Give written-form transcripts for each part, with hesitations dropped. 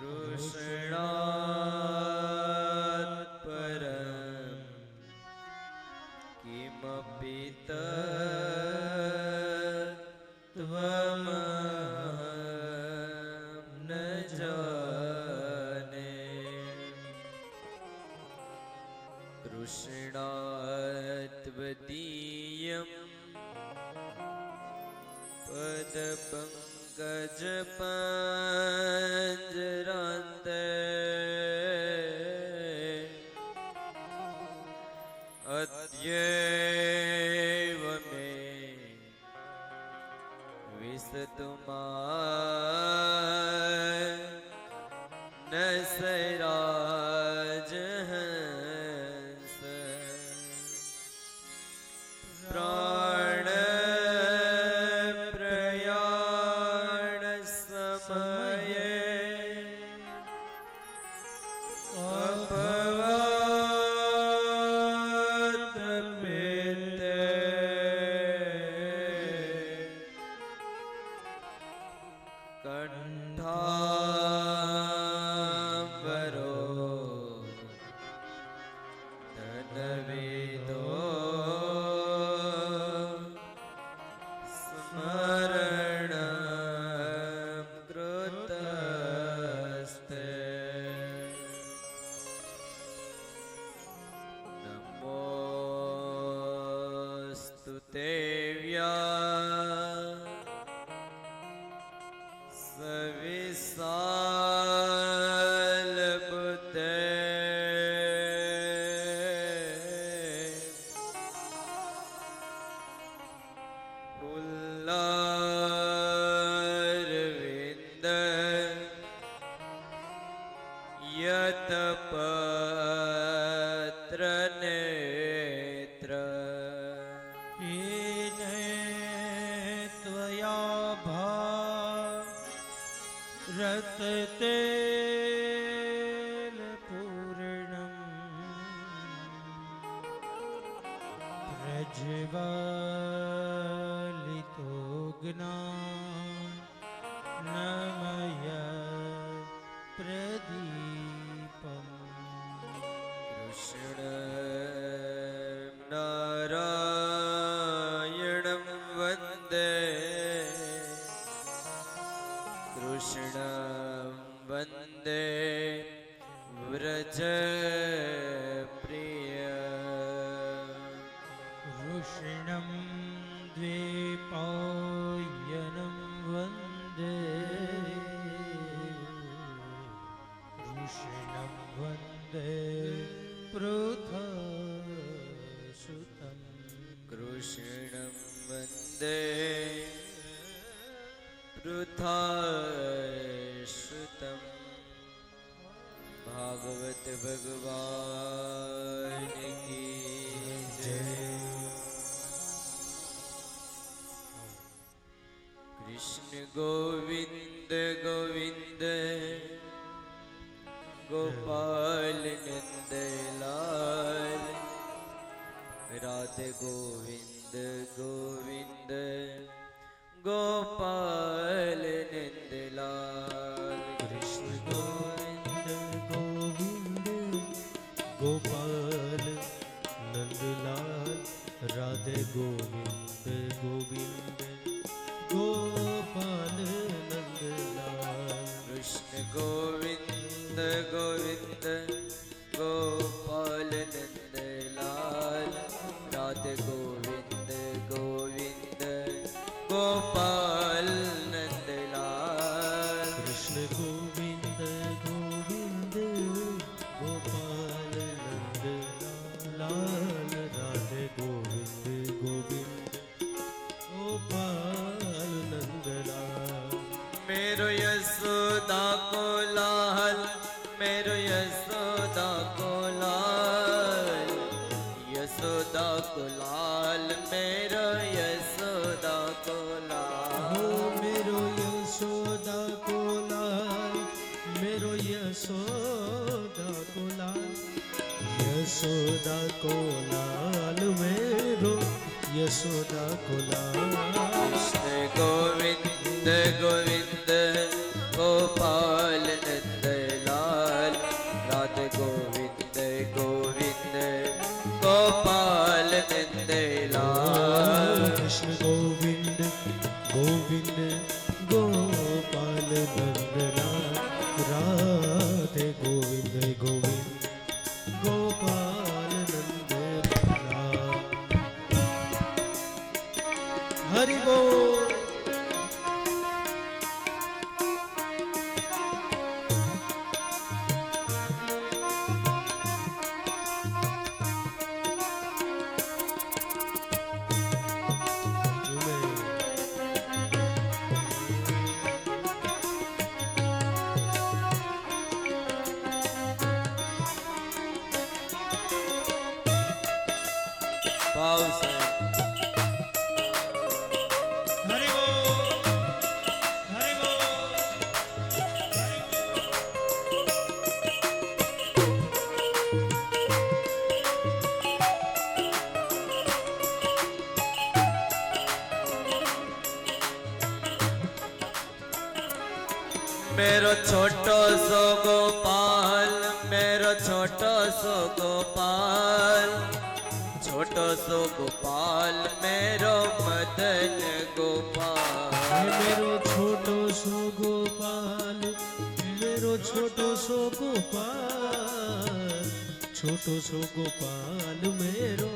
कृष्णात् परं किमपि तत्त्वमहं न जाने। कृष्णात्वदीयं पदपङ्कजपञ्जरान्ते अद्यैव मे विशतु नसराजहंस प्राण प्रयाण समये अपवाद पेते कंठांबरो धनवेदो स्मरणं कृतस्ते। नमोऽस्तु ते सविशालबुद्धे पुल्लारविन्द यतपत्रनेत्र येने त्वया भारतेलपूर्णम् प्रज्वलितो ज्ञानमय प्रदीपम्। कृष्णं नारायणं वन्दे कृष्णं वन्दे व्रजप्रिय कृष्णं द्वैपायनं वन्दे कृष्णं वन्दे पृथसुतं कृष्णं वन्दे पृथाश्रुतं भागवत भगवान की जय। कृष्ण गोविंद गोविंद गोपाल नंद लाल राधे गोविंद गोविंद गोपाल नंद लाल। कृष्ण गोविंद गोविंद गोपाल नंदलाल राधे गोविंद गोविंद गोपाल नंदलाल। कृष्ण गोविंद गोविंद गोपाल नंद लाल राधे गोविंद गोविंद गोपाल नंद लाल। कृष्ण गोविंद गोविंद गोपाल नंदलाल राधे गोविंद गोविंद गोपाल नंदलाल। मेरो यशोदा को लाल मेरो यशोदा को लाल यशोदा को लाल मेरो यशोदा को लाल। मेरो यशोदा को लाल मेरो यशोदा को लाल यशोदा को लाल मेरो यशोदा को लाल। कृष्ण गोविंद गोविंद गोपाल नंद ભાવ છે. હરિ બોલ હરિ બોલ. मेरो छोटो सो गोपाल, मेरो छोटो सो गोपाल, छोटो सो गोपाल, मेरो मदन गोपाल. मेरो छोटो सो गोपाल, मेरो छोटो सो गोपाल, छोटो सो गोपाल, मेरो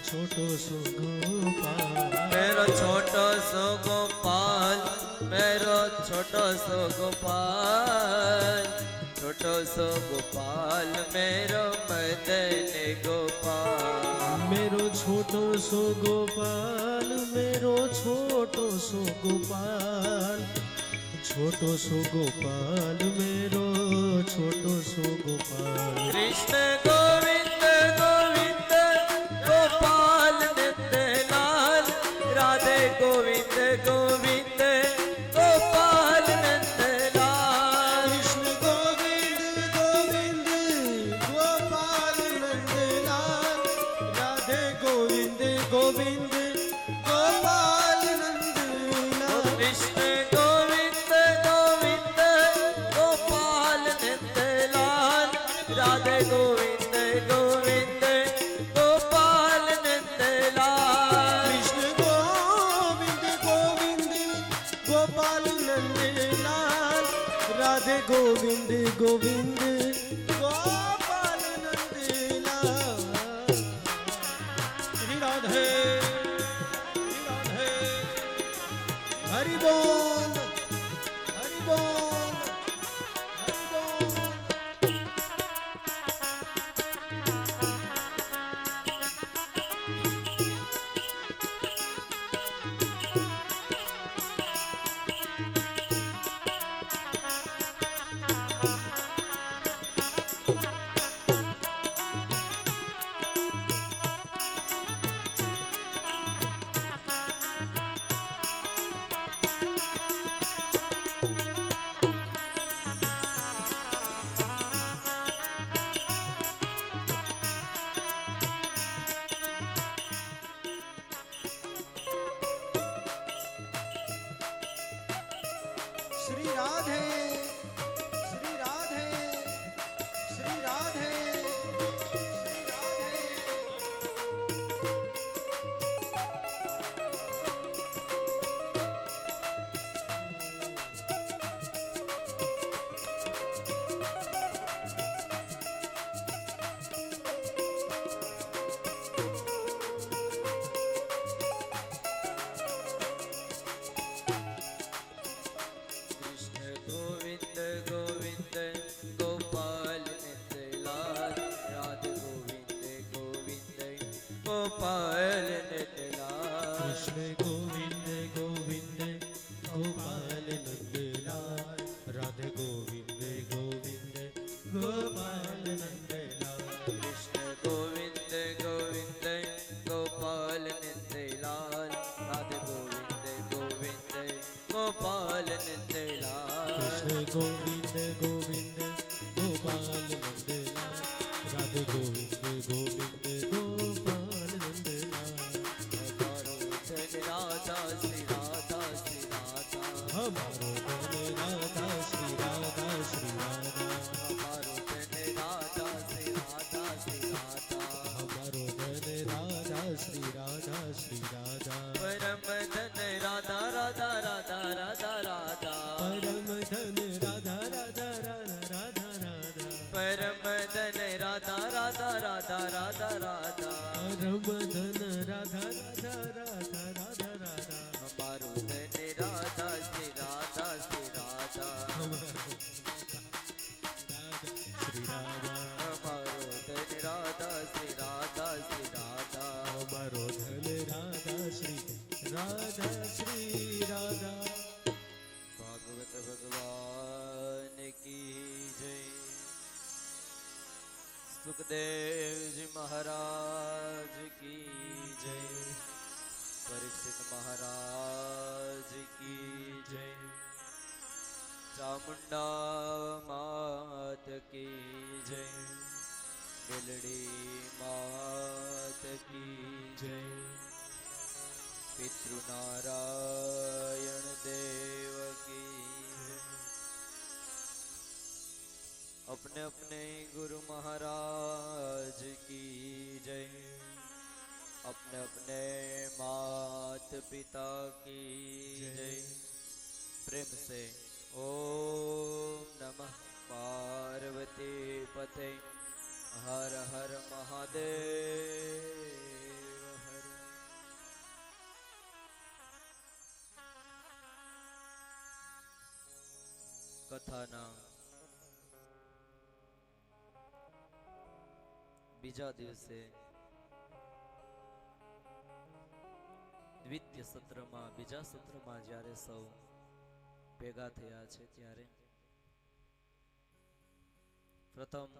छोटो सो गोपाल. मेरो छोटो सो गोपाल, मेरो छोटो सो गोपाल, छोटो सो गोपाल, मेरो मदन गोपाल. मेरो छोटो सो गोपाल, मेरो छोटो सो गोपाल, छोटो सो गोपाल, मेरो छोटो सो गोपाल. कृष्ण गोविंद गोविंद गोपाल नंदलाल, राधे गोविंद गोविंद गोपाल नंदलाल. कृष्ण गोविंद गोविंद गोपाल नंदलाल, राधे गोविंद गोविंद गोपाल नंदलाल. कृष्ण गोविंद गोविंद गोपाल नंदलाल, राधे गोविंद गोविंद गोपाल नंदलाल. कृष्ण गोविंद गोविंद गोपाल नंदलाल, राधे गोविंद गोविंद गोपाल नंदलाल. श्री राधे श्री राधे. हरि बोल हरि बोल हरि बोल. श्री राधे श्री राधे श्री राधे श्री राधे. कृष्ण गोविंद गोविंद गोपाल नंदलाल, राधे गोविंद गोविंद गोपाल नंदलाल. कृष्ण गोविंद गोविंद गोपाल नंदलाल, राधे गोविंद गोविंद गोपाल नंदलाल. कृष्ण गोविंद गोविंद गोपाल नंदलाल, राधे गोविंद गोविंद गोपाल नंदलाल. कृष्ण गोविंद गोविंद गोपाल नंदलाल, राधे गोविंद गोविंद गोपाल नंदलाल. हमारो धन राधा श्री राधा, हमारो धन राधा श्री राधा श्री राधा. हमारो धन राधा श्री राधा श्री राधा. हमारो धन राधा श्री राधा श्री राधा. परम धन राधा राधा राधा राधा राधा. परम धन राधा राधा राधा राधा राधा. परम धन राधा राधा राधा राधा राधा. परम धन राधा राधा राधा राधा राधा. हमारो धन राधा श्री राधा श्री राधा. श्री राधा. हमारो धन राधा श्री राधा श्री राधा. हमारो धन राधा श्री राधा श्री राधा. भागवत भगवान की जय. सुखदेव जी महाराज की जय। परीक्षित महाराज की जय। चामुंडा मात की जय। बिलड़ी मात की जय। पितृनारायण देव की जय। अपने अपने गुरु महाराज की जय। अपने अपने मात पिता की जय। प्रेम से ओम नमः पार्वती पते हर हर महादेव हर। कथाना बीजा दिवसे દ્વિતીય સત્રમાં બીજા સત્રમાં જ્યારે સૌ ભેગા થયા છે ત્યારે પ્રથમ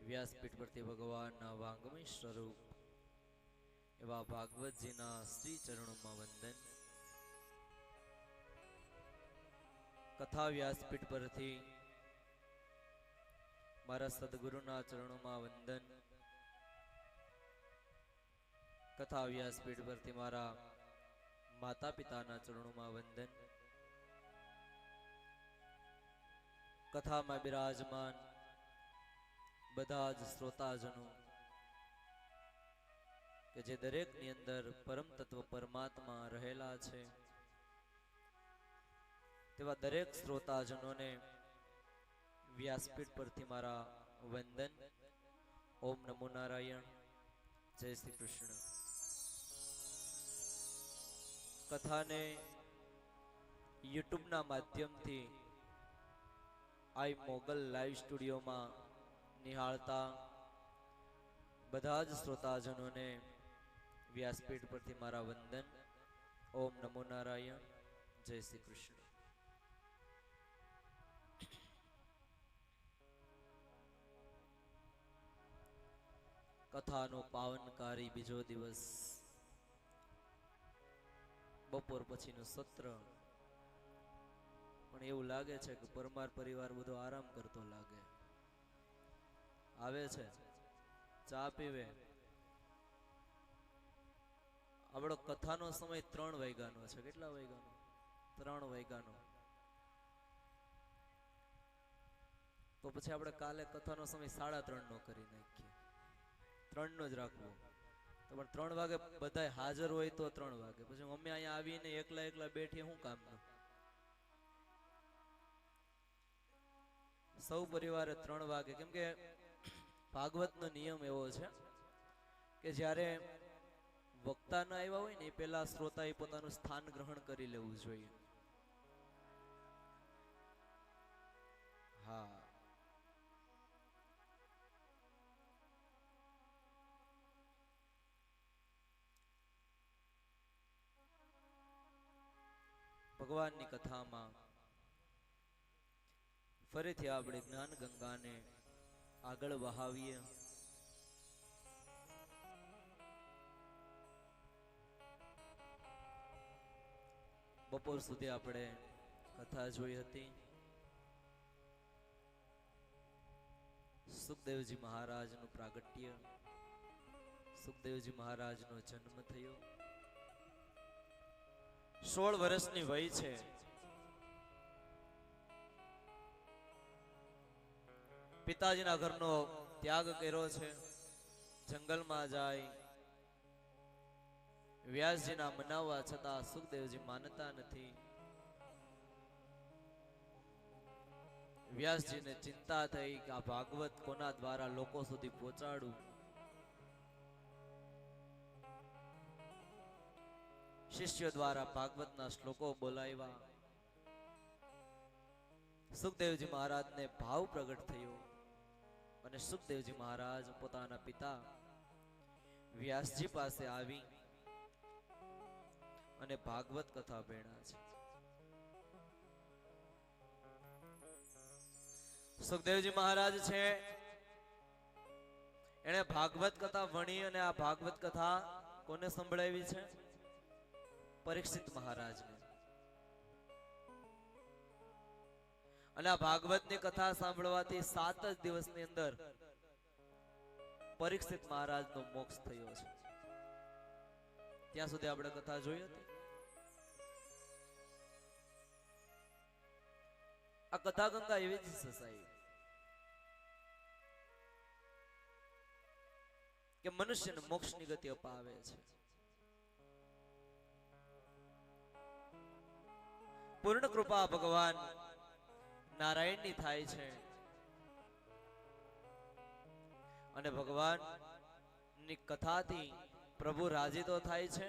વ્યાસપીઠ પરથી ભગવાનના વાંગમય સ્વરૂપ એવા ભાગવતજીના શ્રી ચરણોમાં વંદન. કથા વ્યાસપીઠ પરથી મારા સદગુરુના ચરણોમાં વંદન. કથા વ્યાસપીઠ પરથી મારા માતા પિતાના ચરણોમાં વંદન. કથામાં બિરાજમાન બધા જ શ્રોતાજનો કે જે દરેકની અંદર પરમ તત્વ પરમાત્મા રહેલા છે તેવા દરેક શ્રોતાજનોને વ્યાસપીઠ પરથી મારા વંદન. ઓમ નમો નારાયણ. જય શ્રી કૃષ્ણ. કથાને યુટ્યુબના માધ્યમથી આઈ મોગલ લાઈવ સ્ટુડિયોમાં નિહાળતા બધા જ શ્રોતાજનોને વ્યાસપીઠ પરથી મારા વંદન. ઓમ નમો નારાયણ. જય શ્રી કૃષ્ણ. કથાનો પાવનકારી બીજો દિવસ, બપોર પછીનું સત્ર. પણ એવું લાગે છે કે પરમાર પરિવાર બધો આરામ કરતો લાગે. આવે છે, ચા પીવે. આપણો કથાનો સમય 3 વાગ્યાનો છે. કેટલા વાગ્યાનો? 3 વાગ્યાનો. તો પછી આપણે કાલે કથાનો સમય 3:30 નો કરી નાખીએ. 3 નો જ રાખવો. તો પણ 3 વાગે બધા હાજર હોય તો 3 વાગે. પછી અમે અહીંયા આવીને એકલા બેઠીએ શું કામનું? સૌ પરિવારે 3 વાગે. કેમ કે ભાગવતનો નિયમ એવો છે કે જ્યારે વક્તા ન આવ્યા હોય ને એ પહેલા શ્રોતાએ પોતાનું સ્થાન ગ્રહણ કરી લેવું જોઈએ. હા, ભગવાનની કથામાં ફરીથી આપણે જ્ઞાન ગંગાને આગળ વહાવીએ. બપોર સુધી આપણે કથા જોઈ હતી. સુખદેવજી મહારાજનું પ્રાગટ્ય, સુખદેવજી મહારાજનો જન્મ થયો. 16 વર્ષની વય છે. પિતાજીના ઘરનો ત્યાગ કર્યો છે. જંગલમાં જાય. વ્યાસજીના મનાવવા છતાં સુખદેવજી માનતા નથી. વ્યાસજીને ચિંતા થઈ કે આ ભાગવત કોના દ્વારા લોકો સુધી પહોંચાડું. શિષ્યો દ્વારા ભાગવતના શ્લોકો બોલાવ્યા. સુખદેવજી મહારાજને ભાવ પ્રગટ થયો અને સુખદેવજી મહારાજ પોતાના પિતા વ્યાસજી પાસે આવી અને ભાગવત કથા ભણ્યા છે. સુખદેવજી મહારાજ છે એણે ભાગવત કથા ભણી અને આ ભાગવત કથા કોને સંભળાવી છે? પરીક્ષિત મહારાજને. અને આ ભાગવતની કથા સાંભળવાથી 7 જ દિવસની અંદર પરીક્ષિત મહારાજનો મોક્ષ થયો છે. ત્યાં સુધી આપણે કથા જોઈ હતી. આ કથા ગંગા એવી જ સસાઈ કે મનુષ્યને મોક્ષની ગતિ અપાવે છે. પૂર્ણ કૃપા ભગવાન નારાયણની થાય છે અને ભગવાન ની કથાથી પ્રભુ રાજી તો થાય છે.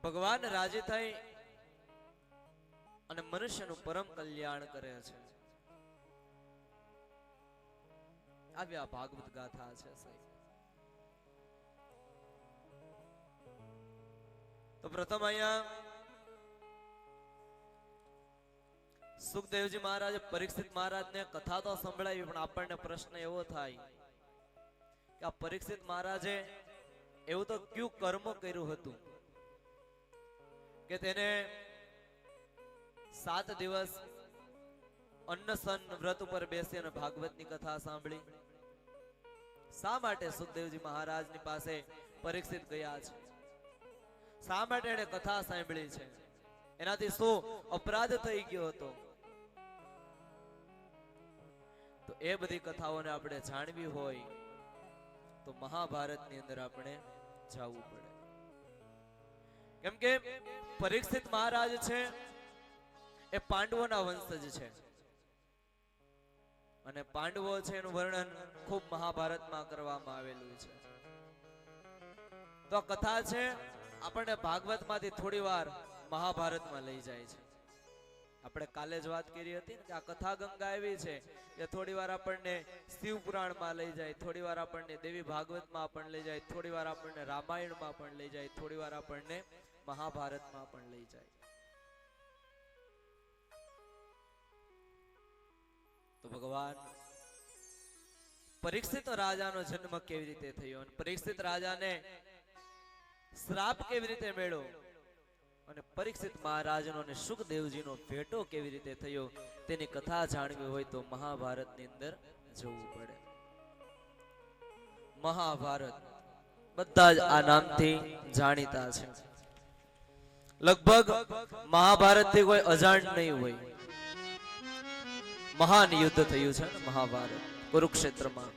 ભગવાન રાજી થઈ અને મનુષ્યનું પરમ કલ્યાણ કરે છે. આવી આ ભાગવત ગાથા છે સાહેબ. તો પ્રથમ અહીંયા સુખદેવજી મહારાજે પરીક્ષિત મહારાજને કથા તો સંભળાવી, પણ આપણને પ્રશ્ન એવો થાય કે આ પરીક્ષિત મહારાજે એવું તો કયું કર્મ કર્યું હતું કે તેને 7 દિવસ અન્નસન વ્રત ઉપર બેસી અને ભાગવતની કથા સાંભળી? શા માટે સુખદેવજી મહારાજની પાસે પરીક્ષિત ગયા છે? શા માટે એને કથા સાંભળી છે? એનાથી શું અપરાધ થઈ ગયો હતો? તો એ બધી કથાઓને આપણે જાણવી હોય તો મહાભારતની અંદર આપણે જવું પડે. કેમ કે પરીક્ષિત મહારાજ છે એ પાંડવોના વંશજ છે અને પાંડવો છે એનું વર્ણન ખૂબ મહાભારતમાં કરવામાં આવેલું છે. તો આ કથા છે આપણને ભાગવતમાંથી થોડી વાર મહાભારતમાં લઈ જાય છે. આપણે કાલે જ વાત કરી હતી કે આ કથા ગંગા એવી છે કે થોડી વાર આપણને શિવ પુરાણમાં લઈ જાય, થોડી વાર આપણને દેવી ભાગવતમાં પણ લઈ જાય, થોડી વાર આપણને રામાયણમાં પણ લઈ જાય, થોડી વાર આપણને મહાભારતમાં પણ લઈ જાય. તો ભગવાન પરીક્ષિત રાજાનો જન્મ કેવી રીતે થયો અને પરીક્ષિત રાજાને શ્રાપ કેવી રીતે મળ્યો અને પરીક્ષિત મહારાજનો અને સુખદેવજીનો ભેટો કેવી રીતે થયો તેની કથા જાણવી હોય તો મહાભારતની અંદર જવું પડે. મહાભારત બધા જ આ નામથી જાણીતા છે. લગભગ મહાભારત થી કોઈ અજાણ નહીં હોય. મહાન યુદ્ધ થયું છે ને મહાભારત કુરુક્ષેત્રમાં.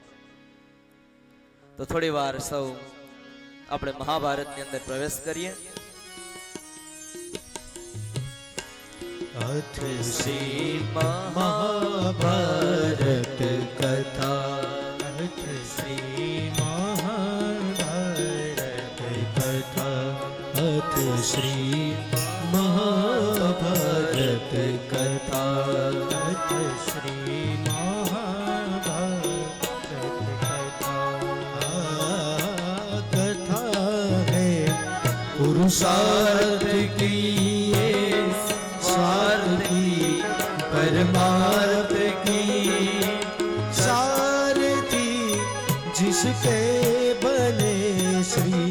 તો થોડી વાર સૌ આપણે મહાભારતની અંદર પ્રવેશ કરીએ. अथ श्री महाभारत कथा, अथ श्री महाभारत कथा, अथ श्री महाभारत कथा, अथ श्री महाभारत कथा। कथा है पुरुषार्थ की सारथी परमार्थ की, सारथी जिसके बने श्री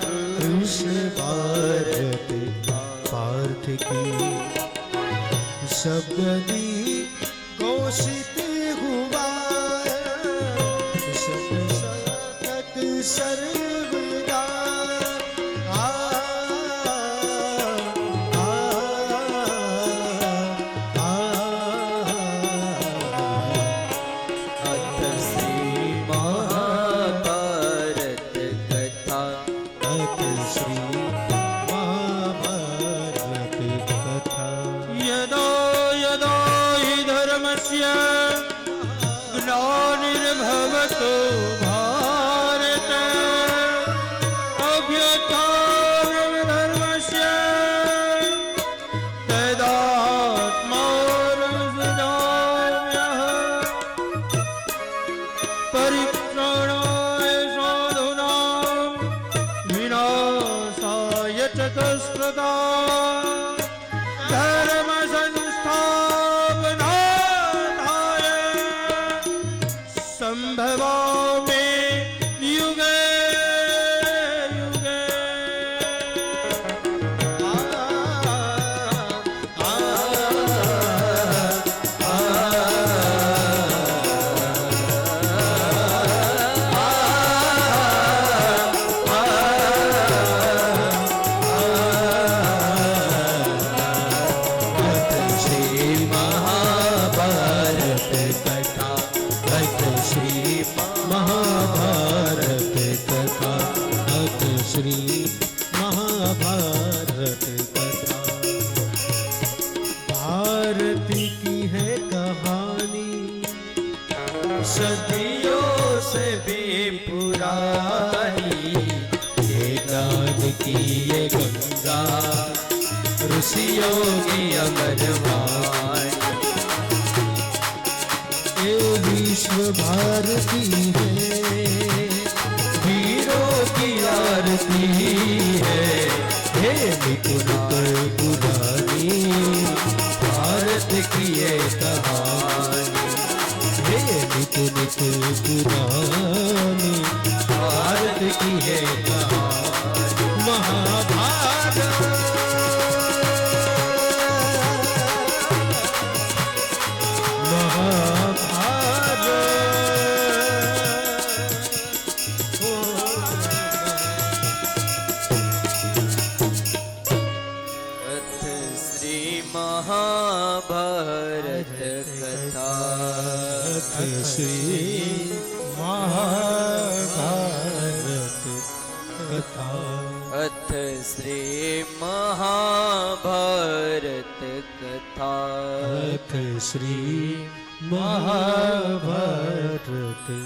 कृष्ण भारत पार्थ की। सबदी घोषित हुआ सब सतत सर्वदा, यदा यदा हि धर्मस्य किए गंगा ऋषियों की अमरवाणी। ये विश्व भारती है, वीरों की आरती है। हे निपुण पुरानी भारत की ये कहानी। हे निपुण पुरानी भारत की है कहानी। महाभारत महाभारत कथा। श्री महाभारत कथा। अथ श्री महाभारत कथा। अथ श्री महाभारत कथा।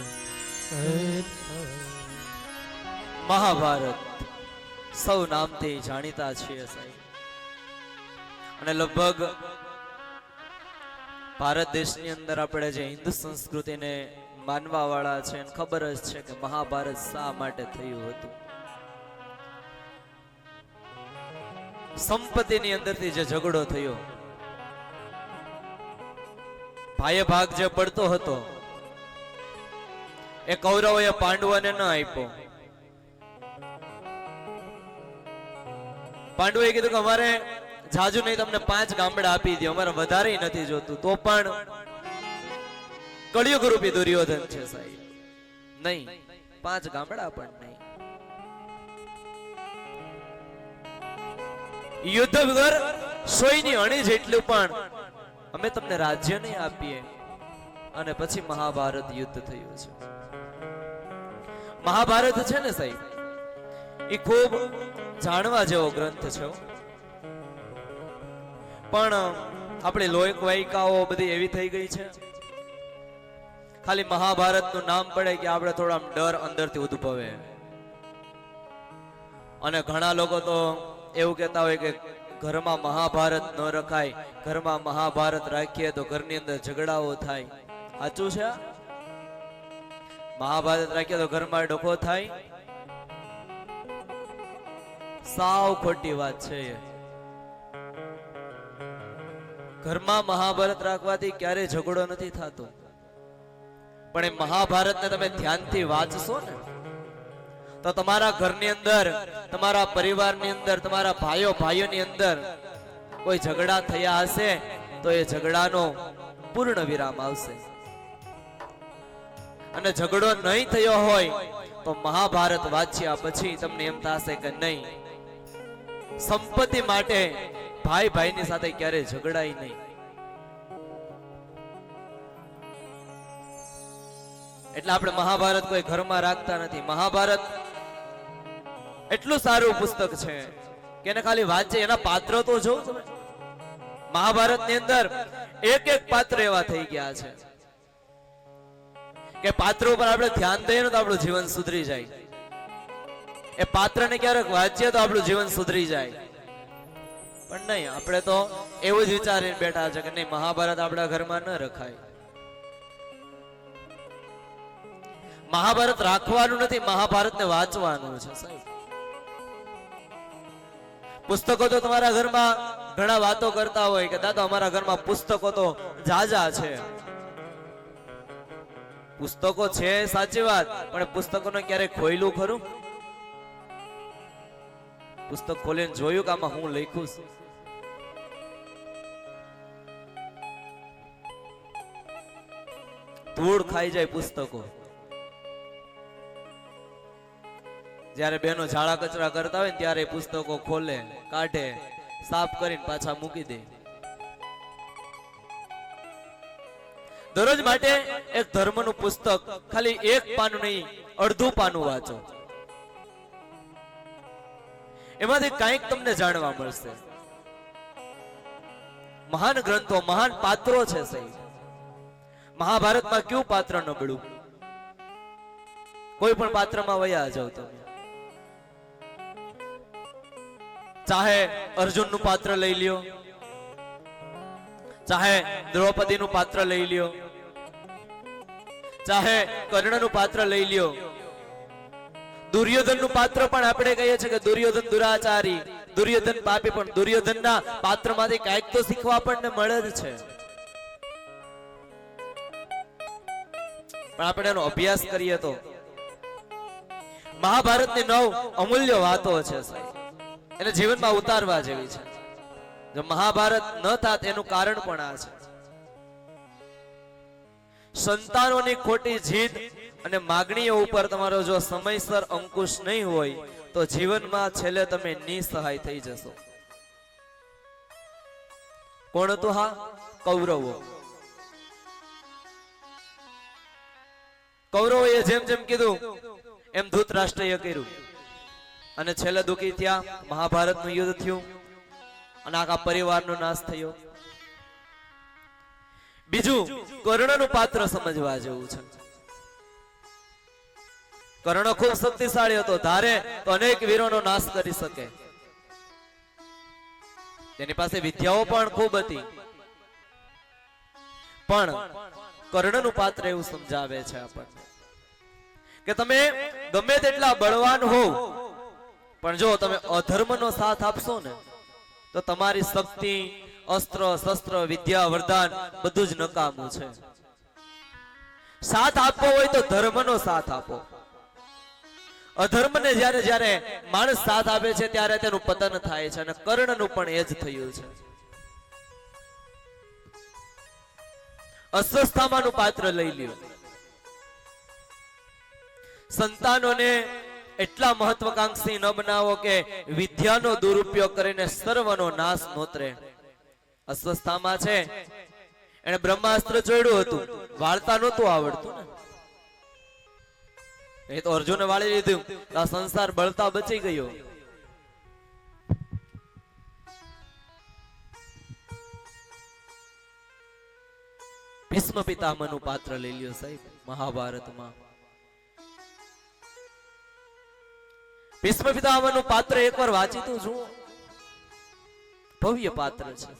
મહાભારત સૌ નામથી જાણીતા છીએ સાહેબ, અને લગભગ ભારત દેશની અંદર આપણે જે હિન્દુ સંસ્કૃતિને માનવા વાળા છે એને ખબર જ છે કે મહાભારત શા માટે થયું હતું. સંપત્તિની અંદરથી જે ઝઘડો થયો, ભાઈએ ભાગ જે પડતો હતો એ કૌરવોએ પાંડવોને ન આપ્યો. પાંડવોએ કીધું કે અમારે જાજુ નહીં, તમને 5 ગામડા આપી દો, અમારે વધારે નથી જોતું. તો પણ કળિયુગ રૂપી દુર્યોધન છે સાહેબ, નહીં 5 ગામડા પણ નહીં. યુદ્ધ વગર સોયની અણી જેટલું પણ અમે તમને રાજ્ય નહીં આપીએ. અને પછી મહાભારત યુદ્ધ થયું છે. મહાભારત છે ને સાહેબ, એ ખૂબ જાણવા જેવો ગ્રંથ છે, પણ આપણી લોક વાયકાઓ બધી એવી થઈ ગઈ છે, ખાલી મહાભારત નું નામ પડે કે આપણે થોડા ડર અંદરથી ઉદ્ભવે. અને ઘણા લોકો તો એવું કહેતા હોય કે ઘરમાં મહાભારત ન રખાય, ઘરમાં મહાભારત રાખીએ તો ઘરની અંદર ઝઘડાઓ થાય. સાચું છે? મહાભારત રાખીએ તો ઘરમાં ડખો થાય? સાવ ખોટી વાત છે. ઘરમાં મહાભારત રાખવાથી ક્યારે ઝઘડો નથી થતો, પણ એ મહાભારતને તમે ધ્યાનથી વાંચશો ને તો તમારા ઘરની અંદર, તમારા પરિવારની અંદર, તમારા ભાઈઓની અંદર કોઈ ઝઘડા થયા હશે તો એ ઝઘડાનો પૂર્ણ વિરામ આવશે. અને ઝઘડો નહીં થયો હોય તો મહાભારત વાંચ્યા પછી તમને એમ થશે કે નહીં, સંપત્તિ માટે ભાઈ ભાઈની સાથે ક્યારેય ઝઘડાય નહીં. એટલે આપણે મહાભારત કોઈ ઘરમાં રાખતા નથી. મહાભારત એટલું સારું પુસ્તક છે કે એને ખાલી વાંચે, એના પાત્રો તો જો તમે. મહાભારતની અંદર એક એક પાત્ર એવા થઈ ગયા છે કે પાત્રો પર આપણે ધ્યાન દઈએ તો આપણું જીવન સુધરી જાય. એ પાત્રને ક્યારેક વાંચીએ તો આપણું જીવન સુધરી જાય. પણ નહીં, આપણે તો એવું જ વિચારીને બેઠા છે કે નહીં, મહાભારત આપણા ઘરમાં ન રખાય. મહાભારત રાખવાનું નથી, મહાભારતને વાંચવાનું છે સાહેબ. પુસ્તકો તો તમારા ઘરમાં ઘણા વાતો કરતા હોય કે દાદા અમારા ઘરમાં પુસ્તકો તો જાજા છે. પુસ્તકો છે સાચી વાત, પણ પુસ્તકોને ક્યારે ખોયલું ખરું? પુસ્તક ખોલીને જોયું કે આમાં હું લખ્યું છું? ધૂળ ખાઈ જાય પુસ્તકો. જ્યારે બહેનો ઝાડા કચરા કરતા હોય ત્યારે પુસ્તકો ખોલે, કાઢે, સાફ કરીને પાછા મૂકી દે. દરરોજ માટે એક ધર્મનું પુસ્તક ખાલી એક પાનું નહીં, અડધું પાનું વાંચો. એમાંથી કંઈક તમને જાણવા મળશે. મહાન ગ્રંથો, મહાન પાત્રો છે સાહેબ. મહાભારતમાં કયું પાત્ર નબળું? કોઈ પણ પાત્રમાં વયા જાવ તમે. ચાહે અર્જુનનું પાત્ર લઈ લ્યો, ચાહે દ્રૌપદીનું પાત્ર લઈ લ્યો, ચાહે કર્ણનું પાત્ર લઈ લ્યો, દુર્યોધનનું પાત્ર પણ આપણે કહીએ છીએ કે દુર્યોધન દુરાચારી, દુર્યોધન પાપી, પણ દુર્યોધનના પાત્રમાંથી કાંઈક તો શીખવા આપણને મળે જ છે. પણ આપણે એનો અભ્યાસ કરીએ તો મહાભારતની 9 અમૂલ્ય વાતો છે સાહેબ, એને જીવનમાં ઉતારવા જેવી છે. જો મહાભારત ન થાત એનું કારણ પણ આ છે. સંતાનોની ખોટી જીદ અને માગણીઓ ઉપર તમારો જો સમયસર અંકુશ નહીં હોય તો જીવનમાં છેલ્લે તમે નિસહાય થઈ જશો. કોણ હતું? હા, કૌરવો. કૌરવોએ જેમ જેમ કીધું એમ ધૃતરાષ્ટ્રએ કર્યું અને છેલ્લે દુઃખી થયા. મહાભારતનું યુદ્ધ થયું અને આખા પરિવારનો નાશ થયો. બીજું, કર્ણનું પાત્ર સમજવા જેવું છે. કર્ણ ખૂબ શક્તિશાળી હતો, ધારે તો અનેક વીરોનો નાશ કરી શકે. તેની પાસે વિદ્યાઓ પણ ખૂબ હતી, પણ કર્ણનું પાત્ર એવું સમજાવે છે આપણને કે તમે ગમે તેટલા બળવાન હો, પણ જો તમે અધર્મનો સાથ આપશો ને તો તમારી શક્તિ, અસ્ત્ર શસ્ત્ર, વિદ્યા, વરદાન બધું જ નકામું છે. સાથ આપવો હોય તો ધર્મનો સાથ આપો. અધર્મને જ્યારે જ્યારે માણસ સાથ આપે છે ત્યારે તેનું પતન થાય છે, અને કર્ણનું પણ એ જ થયું છે. અશ્વસ્થામાનું પાત્ર લઈ લ્યો. સંતાનોને એટલા મહત્વકાંક્ષી ન બનાવો કે વિદ્યાનો દુરુપયોગ કરીને સર્વનો નાશ નોતરે. અશ્વસ્થામા છે, એને બ્રહ્માસ્ત્ર ચોડ્યું હતું, વાળતા નહોતું આવડતું ને, એ તો અર્જુને વાળી લીધું, આ સંસાર બળતા બચી ગયો. ભીષ્મ પિતામહનું પાત્ર લઈ લ્યો સાહેબ મહાભારતમાં. ભીષ્મ પિતામહનું પાત્ર એકવાર વાંચી તો જુઓ, ભવ્ય પાત્ર છે.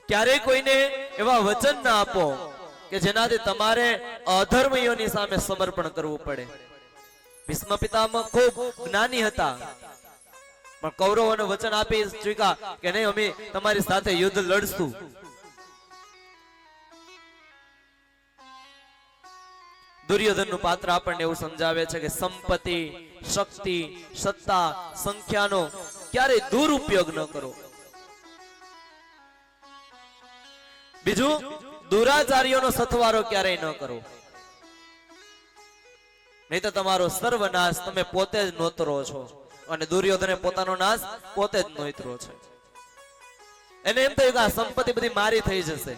ક્યારેય કોઈને એવા વચન ના આપો કે જેનાથી તમારે અધર્મીઓની સામે સમર્પણ કરવું પડે. ભીષ્મ પિતામહ ખૂબ જ્ઞાની હતા, પણ કૌરવોને વચન આપી ચૂક્યા કે નહીં, અમે તમારી સાથે યુદ્ધ લડશું. દુર્યોધનનું પાત્ર આપણને એવું સમજાવે છે કે સંપત્તિ, શક્તિ, સત્તા, સંખ્યાનો ક્યારેય દુરુપયોગ ન કરો. બીજું, દુરાચારીઓનો સથવારો ક્યારેય ન કરો, નહીં તો તમારો સર્વનાશ તમે પોતે જ નોતરો છો. અને દુર્યોધને પોતાનો નાશ પોતે જ નોતરો છે. એને એમ થયું કે આ સંપત્તિ બધી મારી થઈ જશે.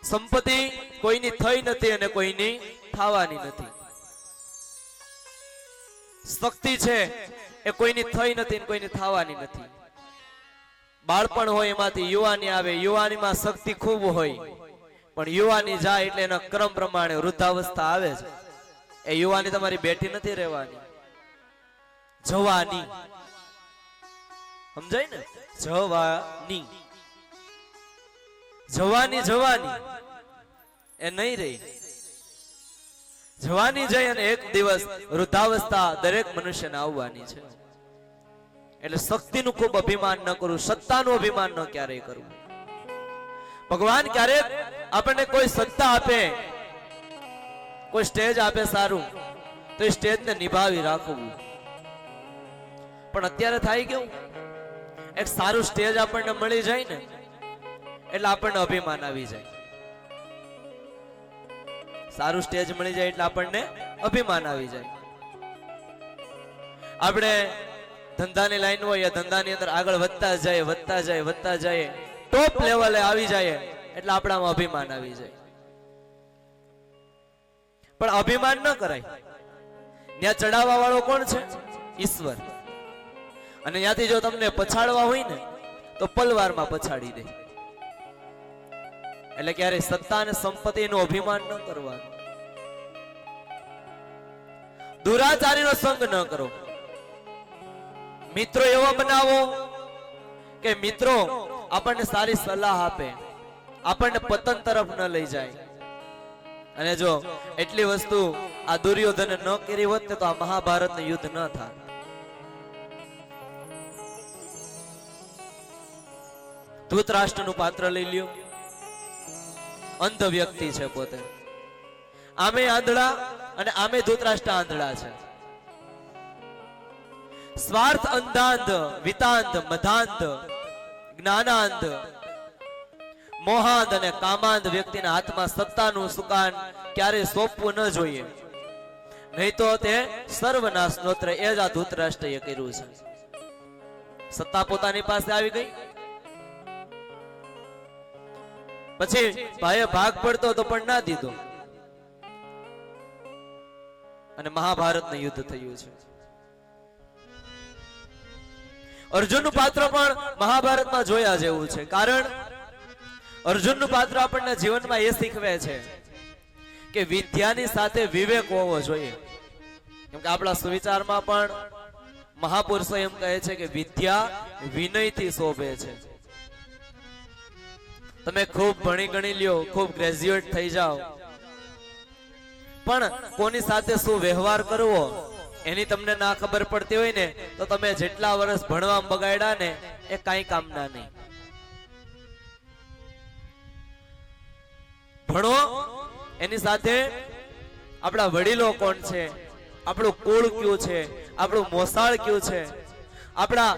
સંપત્તિ કોઈની થઈ નથી અને કોઈની થવાની નથી. શક્તિ છે એ કોઈની થઈ નથી અને કોઈની થવાની નથી. બાળપણ હોય એમાંથી યુવાની આવે, યુવાનીમાં શક્તિ ખૂબ હોય, પણ યુવાની જાય એટલે એના ક્રમ પ્રમાણે વૃદ્ધાવસ્થા આવે છે. એ યુવાની તમારી બેઠી નથી રહેવાની, જવાની. સમજાય ને? જવાની જવાની જવાની એ નહીં રહી. જવાની જાય અને એક દિવસ વૃદ્ધાવસ્થા દરેક મનુષ્યને આવવાની છે. એટલે શક્તિનું ખૂબ અભિમાન ન કરવું, સત્તાનું અભિમાન ન ક્યારેય કરવું. ભગવાન ક્યારેક આપણને કોઈ સત્તા આપે, કોઈ સ્ટેજ આપે સારું, તો એ સ્ટેજને નિભાવી રાખવું. પણ અત્યારે થાય કેવું, એક સારું સ્ટેજ આપણને મળી જાય ને એટલે આપણને અભિમાન આવી જાય. સારું સ્ટેજ મળી જાય એટલે આપણને અભિમાન આવી જાય. આપણે ધંધાની લાઈન હોય, ધંધાની અંદર આગળ વધતા જાય, વધતા જાય, વધતા જાય, ટોપ લેવલે આવી જાય એટલે આપણામાં અભિમાન આવી જાય. પણ અભિમાન ન કરાય. ત્યાં ચડાવવા વાળો કોણ છે? ઈશ્વર. અને ત્યાંથી જો તમને પછાડવા હોય ને તો પલવારમાં પછાડી દે. એટલે ક્યારે સત્તા અને સંપત્તિનું અભિમાન ન કરવાનું. દુરાચારીનો સંગ ન કરો. મિત્રો એવા બનાવો કે મિત્રો આપણને સારી સલાહ આપે, આપણને પતન તરફ ન લઈ જાય. અને જો એટલી વસ્તુ આ દુર્યોધને ન કરી હોત ને તો આ મહાભારતનું યુદ્ધ ન થાત. ધૃતરાષ્ટ્રનું પાત્ર લઈ લ્યો. અંધ વ્યક્તિ છે પોતે, આમે આંધળા અને આમે ધૃતરાષ્ટ્ર આંધળા છે. સ્વાર્થ અંધાંધ, વિતાંધ, મધાંધ, જ્ઞાનાંધ, મોહાંધ અને કામાંધ વ્યક્તિના હાથમાં સત્તાનું સુકાન ક્યારે સોંપવું ન જોઈએ, નહીં તો તે સર્વનાશ નોત્ર. એ જ આ ધૃતરાષ્ટ્રએ કર્યું છે. સત્તા પોતાની પાસે આવી ગઈ, પછી ભાઈએ ભાગ પડતો તો પણ ના દીધો, અને મહાભારતનું યુદ્ધ થયું છે. અર્જુનનું પાત્ર પણ મહાભારતમાં જોયા જેવું છે. કારણ અર્જુનનું પાત્ર આપણને જીવનમાં એ શીખવે છે કે વિદ્યાની સાથે વિવેક હોવો જોઈએ. કેમ કે આપણા સુવિચારમાં પણ મહાપુરુષો એમ કહે છે કે વિદ્યા વિનયથી શોભે છે. તમે ખૂબ ભણી ગણી લ્યો, ખૂબ ગ્રેજ્યુએટ થઈ જાઓ, પણ કોની સાથે શું વ્યવહાર કરવો એની તમને ના ખબર પડતી હોય ને તો તમે જેટલા વર્ષ ભણવા બગાડ્યા ને એ કાંઈ કામના નહીં. ભણો, એની સાથે આપણા વડીલો કોણ છે, આપણું કુળ કયું છે, આપણું મોસાળ કયું છે, આપણા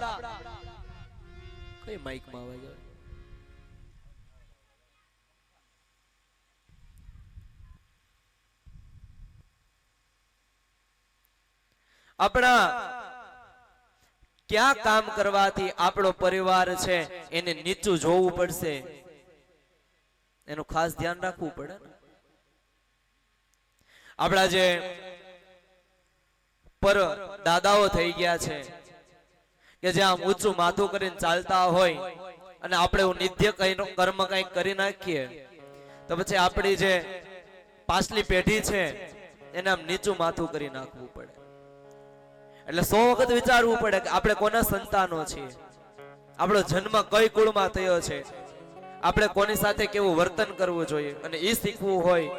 કઈ માઈકમાં આવે છે, આપણા ક્યાં કામ કરવાથી આપણો પરિવાર છે એને નીચું જોવું પડશે, એનું ખાસ ધ્યાન રાખવું પડે ને. આપણા જે પર દાદાઓ થઈ ગયા છે કે જે આમ ઊંચું માથું કરીને ચાલતા હોય અને આપણે એવું નિત્ય કર્મ કંઈક કરી નાખીએ તો પછી આપણી જે પાછલી પેઢી છે એને આમ નીચું માથું કરી નાખવું પડે. એટલે 100 વખત વિચારવું પડે કે આપણે કોના સંતાનો છીએ, આપણો જન્મ કઈ કુળમાં થયો છે, આપણે કોની સાથે કેવું વર્તન કરવું જોઈએ. અને એ શીખવું હોય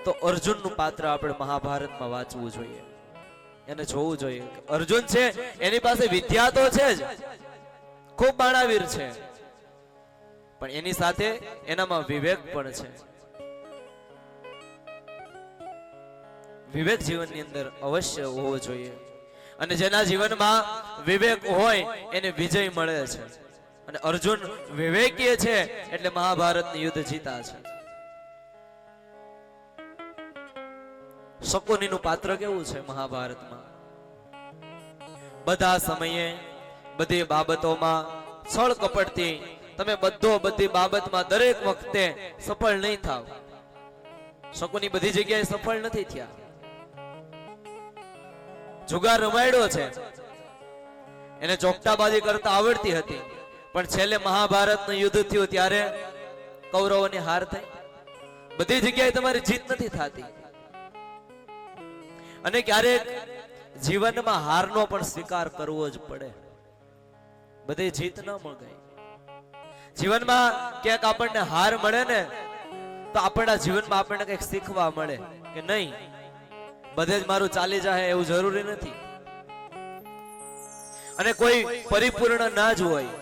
તો અર્જુનનું પાત્ર આપણે મહાભારતમાં વાંચવું જોઈએ, એને જોવું જોઈએ. અર્જુન છે એની પાસે વિદ્યા તો છે જ, ખૂબ બાણાવીર છે, પણ એની સાથે એનામાં વિવેક પણ છે. વિવેક જીવનની અંદર અવશ્ય હોવો જોઈએ. અને જેના જીવનમાં વિવેક હોય એને વિજય મળે છે. અને અર્જુન વિવેકીય છે એટલે મહાભારતનું યુદ્ધ જીતા છે. શકુનીનું પાત્ર કેવું છે મહાભારતમાં? બધા સમયે બધી બાબતોમાં છળ કપટથી તમે બધી બાબતમાં દરેક વખતે સફળ નહીં થાવ. શકુની બધી જગ્યાએ સફળ નથી થયા. જુગાર રમાડ્યો છે, એને ચોકટાબાજી કરતા આવડતી હતી, પણ છેલ્લે મહાભારતનું યુદ્ધ થયું ત્યારે કૌરવોની હાર થઈ. બધી જગ્યાએ તમારી જીત નથી થતી. અને ક્યારેક જીવનમાં હારનો પણ સ્વીકાર કરવો જ પડે. બધી જીત ન મળે. જીવનમાં ક્યાંક આપણને હાર મળે ને તો આપણા જીવનમાં આપણને કંઈક શીખવા મળે કે નહીં, બધે જ મારું ચાલી જાય એવું જરૂરી નથી. અને કોઈ પરિપૂર્ણ ના જ હોય.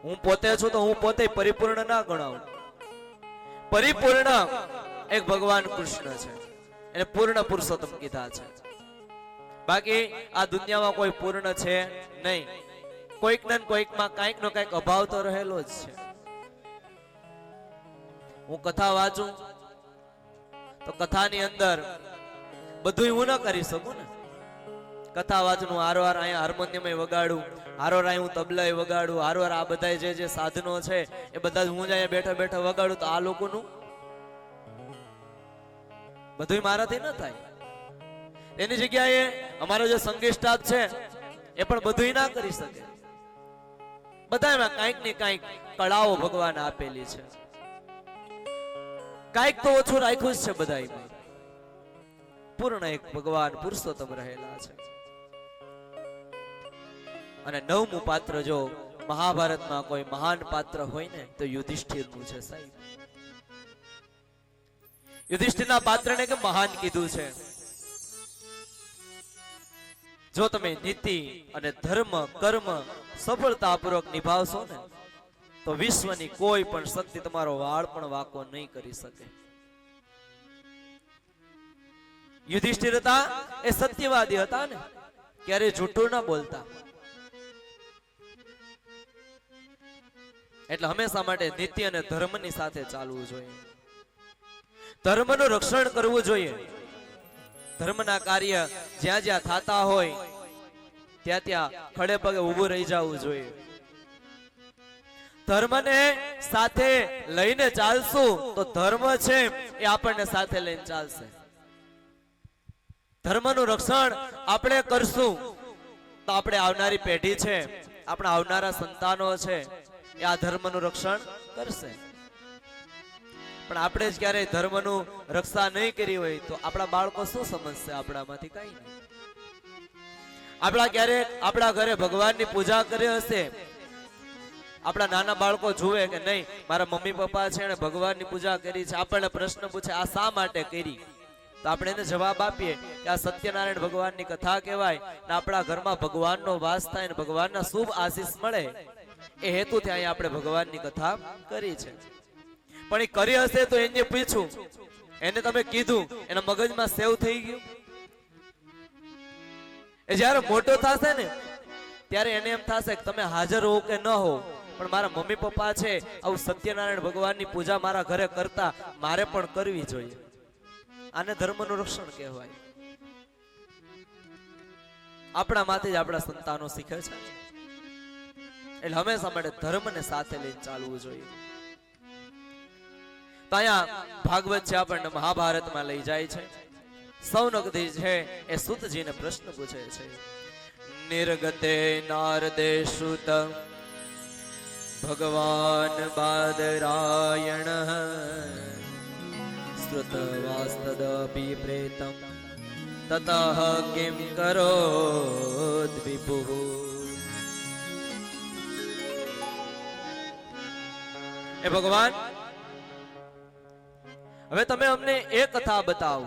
હું પોતે છું તો હું પોતે પરિપૂર્ણ ના ગણાવું. પરિપૂર્ણ એક ભગવાન કૃષ્ણ છે, એને પૂર્ણ પુરુષોત્તમ કીધા છે. બાકી આ દુનિયામાં કોઈ પૂર્ણ છે નહીં. કોઈક ને કોઈકમાં કંઈક નો કંઈક અભાવ તો રહેલો જ છે. હું કથા વાંચું તો કથાની અંદર બધું હું ન કરી શકું ને. કથા વાંચું, હારવાર અહીંયા હાર્મોનિયમ વગાડું, હારવાર અહીં હું તબલા વગાડું, હારવાર આ બધા જે સાધનો છે એ બધા હું જ અહીંયા બેઠા બેઠા વગાડું, તો આ લોકોનું બધું મારાથી ન થાય. એની જગ્યાએ અમારો જે સંગીત સ્ટાફ છે એ પણ બધું ના કરી શકે. બધામાં કંઈક ને કંઈક કળાઓ ભગવાન આપેલી છે. કંઈક તો ઓછું રાખ્યું જ છે બધામાં. પૂર્ણ એક ભગવાન પુરુષોત્તમ રહેલા છે. અને 9મું પાત્ર જો મહાભારતમાં કોઈ મહાન પાત્ર હોય ને તો યુધિષ્ઠિરનું છે સાહેબ. યુધિષ્ઠિરના પાત્રને કે મહાન કીધું છે. જો તમે નીતિ અને ધર્મ કર્મ સફળતાપૂર્વક નિભાવશો ને તો વિશ્વની કોઈ પણ શક્તિ તમારો વાળ પણ વાંકો નહીં કરી શકે. યુધિષ્ઠિર હતા એ સત્યવાદી હતા ને, ક્યારે જૂઠું ના બોલતા. એટલે હંમેશા માટે નીતિ અને ધર્મની સાથે ચાલવું જોઈએ, ધર્મનું રક્ષણ કરવું જોઈએ. ધર્મના કાર્ય જ્યાં જ્યાં થતા હોય ત્યાં ત્યાં ખડે પગે ઊભું રહી જવું જોઈએ. ધર્મને સાથે લઈને ચાલશું તો ધર્મ છે એ આપણને સાથે લઈને ચાલશે. ધર્મનું રક્ષણ આપણે કરશું તો આપણે આવનારી પેઢી છે, આપણા આવનારા સંતાનો છે એ આ ધર્મનું રક્ષણ કરશે. પણ આપણે જ ક્યારે ધર્મનું રક્ષા નહીં કરી હોય તો આપણા બાળકો શું સમજશે? આપણામાંથી કઈ નહીં. આપણા ઘરે ભગવાનની પૂજા કરી હશે, આપણા નાના બાળકો જુએ કે નહીં મારા મમ્મી પપ્પા છે અને ભગવાનની પૂજા કરી છે, આપણને પ્રશ્ન પૂછે આ શા માટે કરી, તો આપણે એને જવાબ આપીએ કે આ સત્યનારાયણ ભગવાનની કથા કહેવાય ને આપણા ઘરમાં ભગવાનનો વાસ થાય ને ભગવાનના શુભ આશીષ મળે એ હેતુથી અહીંયા આપણે ભગવાનની કથા કરી છે. પણ એ કરી હશે તો એને પૂછ્યું, એને તમે કીધું, એના મગજમાં સેવ થઈ ગયું. એ જ્યારે મોટો થશે ને ત્યારે એને એમ થશે કે તમે હાજર હો કે ન હો પણ મારા મમ્મી પપ્પા છે આવું સત્યનારાયણ ભગવાનની પૂજા મારા ઘરે કરતા, મારે પણ કરવી જોઈએ. આને ધર્મનું રક્ષણ કહેવાય. આપણા માંથી જ આપણા સંતાનો શીખે છે. એટલે હંમેશા માટે ધર્મને સાથે લઈને ચાલવું જોઈએ. તો અહીંયા ભાગવત છે આપણને મહાભારતમાં લઈ જાય છે. સૌનકજી છે એ સુતજીને પ્રશ્ન પૂછે છે. નિર્ગતે નારદે સુત ભગવાન બાદરાયણ શ્રુતવાસ્તદપી પ્રેતમ તતઃ કિમ કરોદ વિભુઃ. એ ભગવાન, હવે તમે અમને એ કથા બતાવો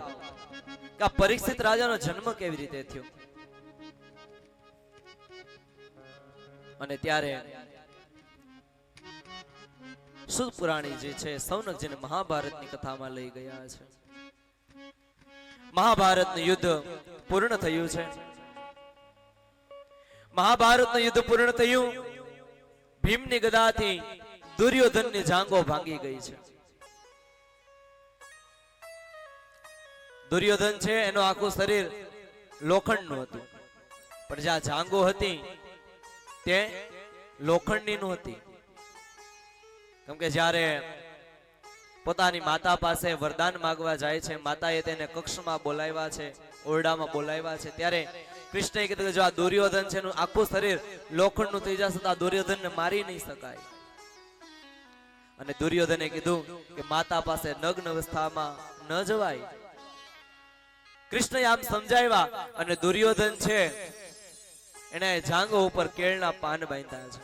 કે આ પરીક્ષિત રાજાનો જન્મ કેવી રીતે થયો. અને ત્યારે સુત પુરાણીજી છે સૌનકજીને મહાભારતની કથામાં લઈ ગયા છે. મહાભારતનું યુદ્ધ પૂર્ણ થયું છે. મહાભારતનું યુદ્ધ પૂર્ણ થયું. ભીમની ગદાથી દુર્યોધનની જાંગો ભાંગી ગઈ છે. દુર્યોધન છે એનું આખું શરીર લોખંડનું હતું, પણ જ્યાં જાંગો હતી તે લોખંડની નહોતી. કેમ કે જ્યારે પોતાની માતા પાસે વરદાન માંગવા જાય છે, માતાએ તેને કક્ષમાં બોલાવ્યા છે, ઓરડામાં બોલાવ્યા છે, ત્યારે કૃષ્ણએ કીધું કે જો આ દુર્યોધન છે એનું આખું શરીર લોખંડનું થઈ જશે તો આ દુર્યોધનને મારી નહીં શકાય. અને દુર્યોધને કીધું કે માતા પાસે નગ્ન અવસ્થામાં ન જવાય. કૃષ્ણએ આમ સમજાવ્યા અને દુર્યોધન છે એને જાંગો ઉપર કેળના પાન બાંધ્યા છે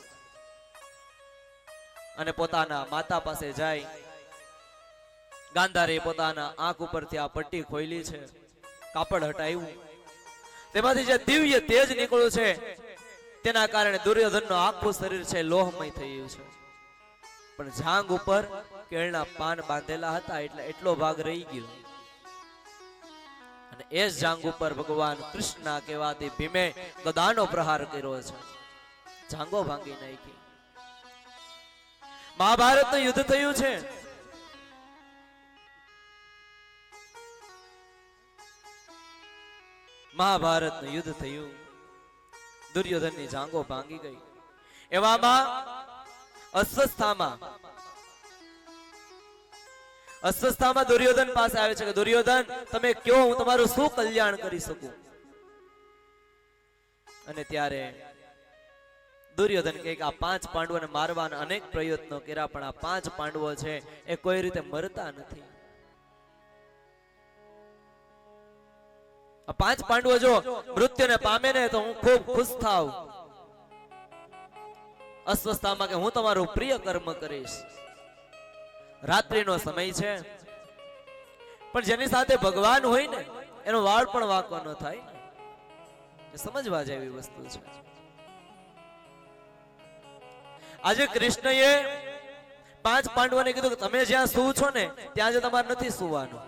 અને પોતાના માતા પાસે જાય. ગાંધારે પોતાના આંખ ઉપરથી આ પટ્ટી ખોલી છે, કાપડ હટાવ્યું, તેમાંથી જે દિવ્ય તેજ નીકળ્યું છે તેના કારણે દુર્યોધનનું આખું શરીર છે લોહમય થઈ ગયું છે. પણ જાંગ ઉપર કેળના પાન બાંધેલા હતા એટલે એટલો ભાગ રહી ગયો. અને એ જ જાંગ ઉપર ભગવાન કૃષ્ણના કહેવાથી ભીમે ગદાનો પ્રહાર કર્યો છે, જાંગો ભાંગી નાખી. મહાભારતનું યુદ્ધ થયું છે. મહાભારતનું યુદ્ધ થયું, દુર્યોધનની જાંગો ભાંગી ગઈ. એવામાં અસ્વસ્થામાં દુર્યોધન પાસે આવે છે કે દુર્યોધન તમે કયો હું તમારું શું કલ્યાણ કરી શકું. અને ત્યારે દુર્યોધન કહે કે આ 5 પાંડવોને મારવાના અનેક પ્રયત્નો કર્યા પણ આ 5 પાંડવો છે એ કોઈ રીતે મરતા નથી. આ 5 પાંડવો જો મૃત્યુને પામે ને તો હું ખૂબ ખુશ થાવ. અસ્વસ્થતામાં કે હું તમારું પ્રિય કર્મ કરીશ. રાત્રિનો સમય છે, પણ જેની સાથે ભગવાન હોય ને એનો વાળ પણ વાંકો ન થાય. એ સમજવા જેવી વસ્તુ છે. આજે કૃષ્ણએ 5 પાંડવોને કીધું કે તમે જ્યાં સૂવ છો ને ત્યાં જ તમારે નથી સૂવાનું.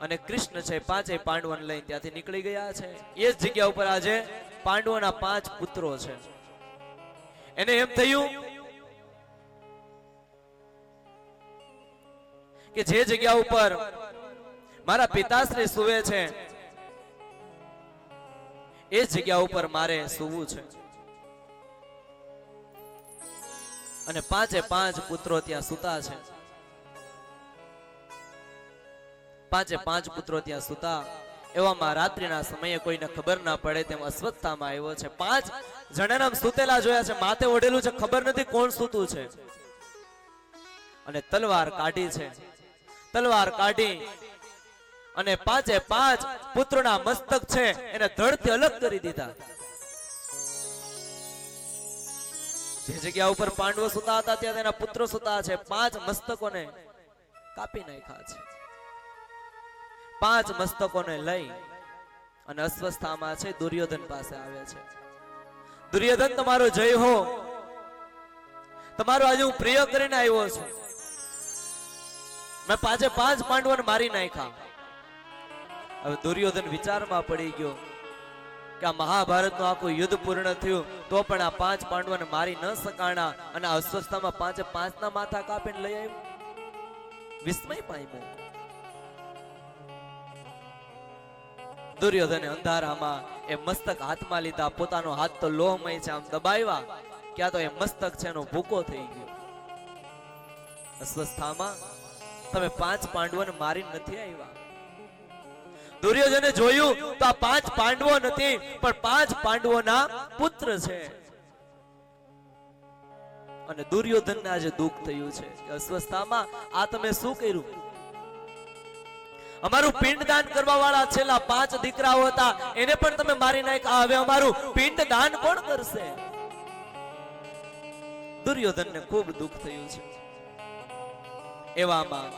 અને કૃષ્ણ છે 5 પાંડવોને લઈને ત્યાંથી નીકળી ગયા છે. એ જ જગ્યા ઉપર આજે પાંડવોના 5 પુત્રો છે. એને એમ થયું કે જે જગ્યા ઉપર મારા પિતાશ્રી સૂવે છે એ જગ્યા ઉપર મારે સૂવું છે. અને 5 પુત્રો ત્યાં સૂતા છે. 5 પુત્રો ત્યાં સૂતા. એવામાં રાત્રિના સમયે કોઈને ખબર ના પડે તેમ અસ્વસ્થતામાં આવ્યો છે. 5 જણાના સૂતેલા જોયા છે, માથે ઓઢેલું છે, ખબર નથી કોણ સૂતું છે. અને તલવાર કાઢી છે. તલવાર કાઢી અને 5 પુત્રોના મસ્તક છે એને ધડથી અલગ કરી દીધા. જે જગ્યા ઉપર પાંડવો સૂતા હતા ત્યાં તેના પુત્રો સૂતા છે. 5 મસ્તકોને કાપી નાખ્યા છે. 5 મસ્તકોને લઈ અને અસ્વસ્થતામાં છે દુર્યોધન પાસે આવે છે. દુર્યોધન, તમારો જય હો. તમારો આજે હું પ્રિય કરીને આવ્યો છું. મેં 5 પાંડવોને મારી નાખ્યા. હવે દુર્યોધન વિચારમાં પડી ગયો કે આ મહાભારતનું આખું યુદ્ધ પૂર્ણ થયું તો પણ આ 5 પાંડવોને મારી ન સકાણા અને અસ્વસ્થતામાં 5 ના માથા કાપીને લઈ આવ્યો. વિસ્મય પામ્યો. દુર્યોધને અંધારામાં એ મસ્તક હાથમાં લીધા. પોતાનો હાથ તો લોહમય છે, આમ દબાવ્યા ક્યાં તો એ મસ્તક છે એનો ભૂકો થઈ ગયો. અસ્વસ્થતામાં તમે 5 પાંડવોને મારી નથી આવ્યા. દુર્યોધને જોયું તો આ 5 પાંડવો નથી પણ 5 પાંડવોના પુત્ર છે. અને દુર્યોધનને આજે દુઃખ થયું છે કે અસ્વસ્થતામાં આ તમે શું કર્યું? અમારું પિંડદાન કરવા વાળા છેલ્લા 5 દીકરાઓ હતા એને પણ તમે મારી નાખ્યા. હવે અમારું પિંડદાન કોણ કરશે? દુર્યોધનને ખૂબ દુઃખ થયું છે. એવામાં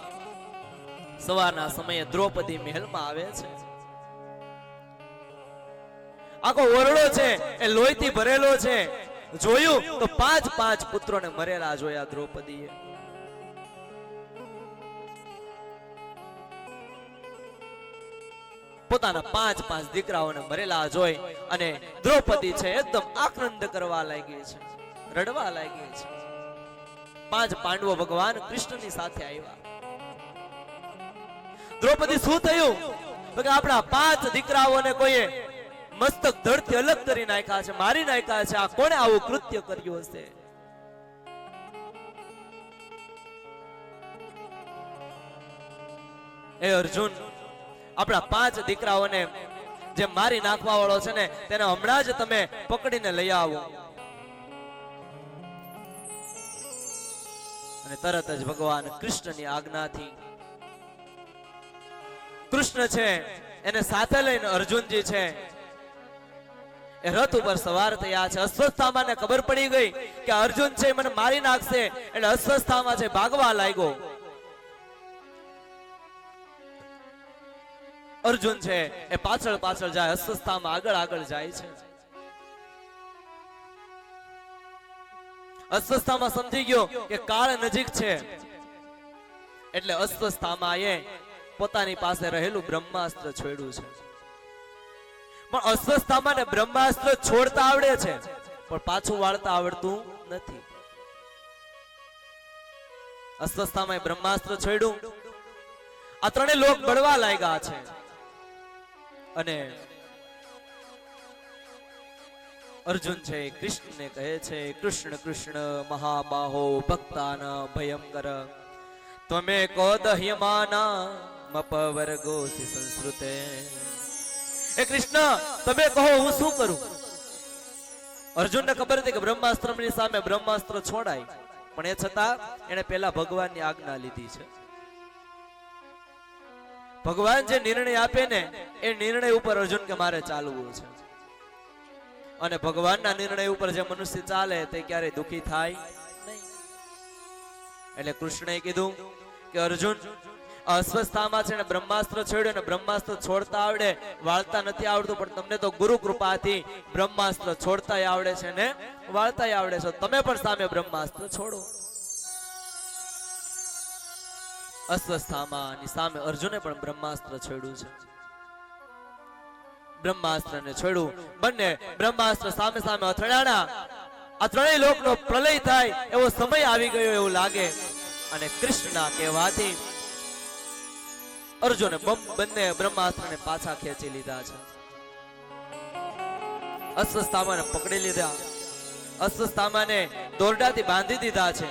સવારના સમયે દ્રૌપદી મહેલમાં આવે છે. આખો ઓરડો છે એ લોહીથી ભરેલો છે. જોયું તો 5 પુત્રોને મરેલા જોયા દ્રૌપદીએ. પોતાના 5 દીકરાઓને મરેલા જોઈ અને દ્રૌપદી છે એકદમ આક્રંદ કરવા લાગી છે, રડવા લાગી છે. 5 પાંડવો ભગવાન કૃષ્ણની સાથે આવ્યા. દ્રૌપદી શું થયું? તો કે આપણા 5 દીકરાઓને કોઈએ મસ્તક ધડથી અલગ કરી નાખ્યા છે, મારી નાખ્યા છે. આ કોણે આવું કૃત્ય કર્યું હશે? એ અર્જુન, આપણા 5 દીકરાઓને જે મારી નાખવા વાળો છે ને તેને હમણાં જ તમે પકડીને લઈ આવો. અને તરત જ ભગવાન કૃષ્ણની આજ્ઞાથી કૃષ્ણ છે એને સાથે લઈને અર્જુનજી છે એ રથ ઉપર સવાર થયા છે. અસ્વસ્થતામાં ખબર પડી ગઈ કે અર્જુન છે મને મારી નાખશે એટલે અસ્વસ્થતામાં છે ભાગવા લાગ્યો. અર્જુન છે એ પાછળ જાય, અસ્વસ્થતામાં આગળ જાય છે. અસ્વસ્થતામાં સમજી ગયો કે કાળ નજીક છે એટલે અસ્વસ્થતામાં એ પોતાની પાસે રહેલું બ્રહ્માસ્ત્ર છોડ્યું છે. પણ અસ્વસ્થતામાં બ્રહ્માસ્ત્ર છોડતા આવડે છે પણ પાછું વાળતા આવડતું નથી. અસ્વસ્થતામાં બ્રહ્માસ્ત્ર છોડ્યું. આ ત્રણેય લોક બળવા લાગ્યા છે. અને અર્જુન છે કૃષ્ણને કહે છે, કૃષ્ણ કૃષ્ણ મહાબાહો ભક્તાના ભયંકર તમે કો દહ્યમાના મપવર્ગોસી સંસ્કૃતે. એ કૃષ્ણ તમે કહો હું શું કરું? અર્જુનને ખબર હતી કે બ્રહ્માસ્ત્રની સામે બ્રહ્માસ્ત્ર છોડાય, પણ એ છતાં એને પહેલા ભગવાનની આજ્ઞા લીધી છે. ભગવાન જે નિર્ણય આપે ને એ નિર્ણય ઉપર અર્જુન કે મારે ચાલવું છે. અને ભગવાનના નિર્ણય ઉપર જે મનુષ્ય ચાલે તે ક્યારેય દુખી થાય નહીં. એટલે કૃષ્ણએ કીધું કે અર્જુન, અસ્વસ્થતામાં છે ને બ્રહ્માસ્ત્ર છોડ્યો ને બ્રહ્માસ્ત્ર છોડતા આવડે, વાળતા નથી આવડતું, પણ તમને તો ગુરુ કૃપાથી બ્રહ્માસ્ત્ર છોડતાય આવડે છે ને વાળતાય આવડે છે. તમે પણ સામે બ્રહ્માસ્ત્ર છોડો. અસ્વસ્થતામાંની સામે અર્જુને પણ બ્રહ્માસ્ત્ર છોડ્યું છે. બ્રહ્માસ્ત્રને છોડ્યું, બંને બ્રહ્માસ્ત્ર સામે સામે અથડાણા. આ ત્રણેય લોકનો પ્રલય થાય એવો સમય આવી ગયો એવું લાગે, અને કૃષ્ણના કહેવાથી અર્જુને બંને બ્રહ્માસ્ત્રને પાછા ખેંચી લીધા છે. અસ્વસ્થતામાને પકડી લીધા, અસ્વસ્થતામાને દોરડાથી બાંધી દીધા છે.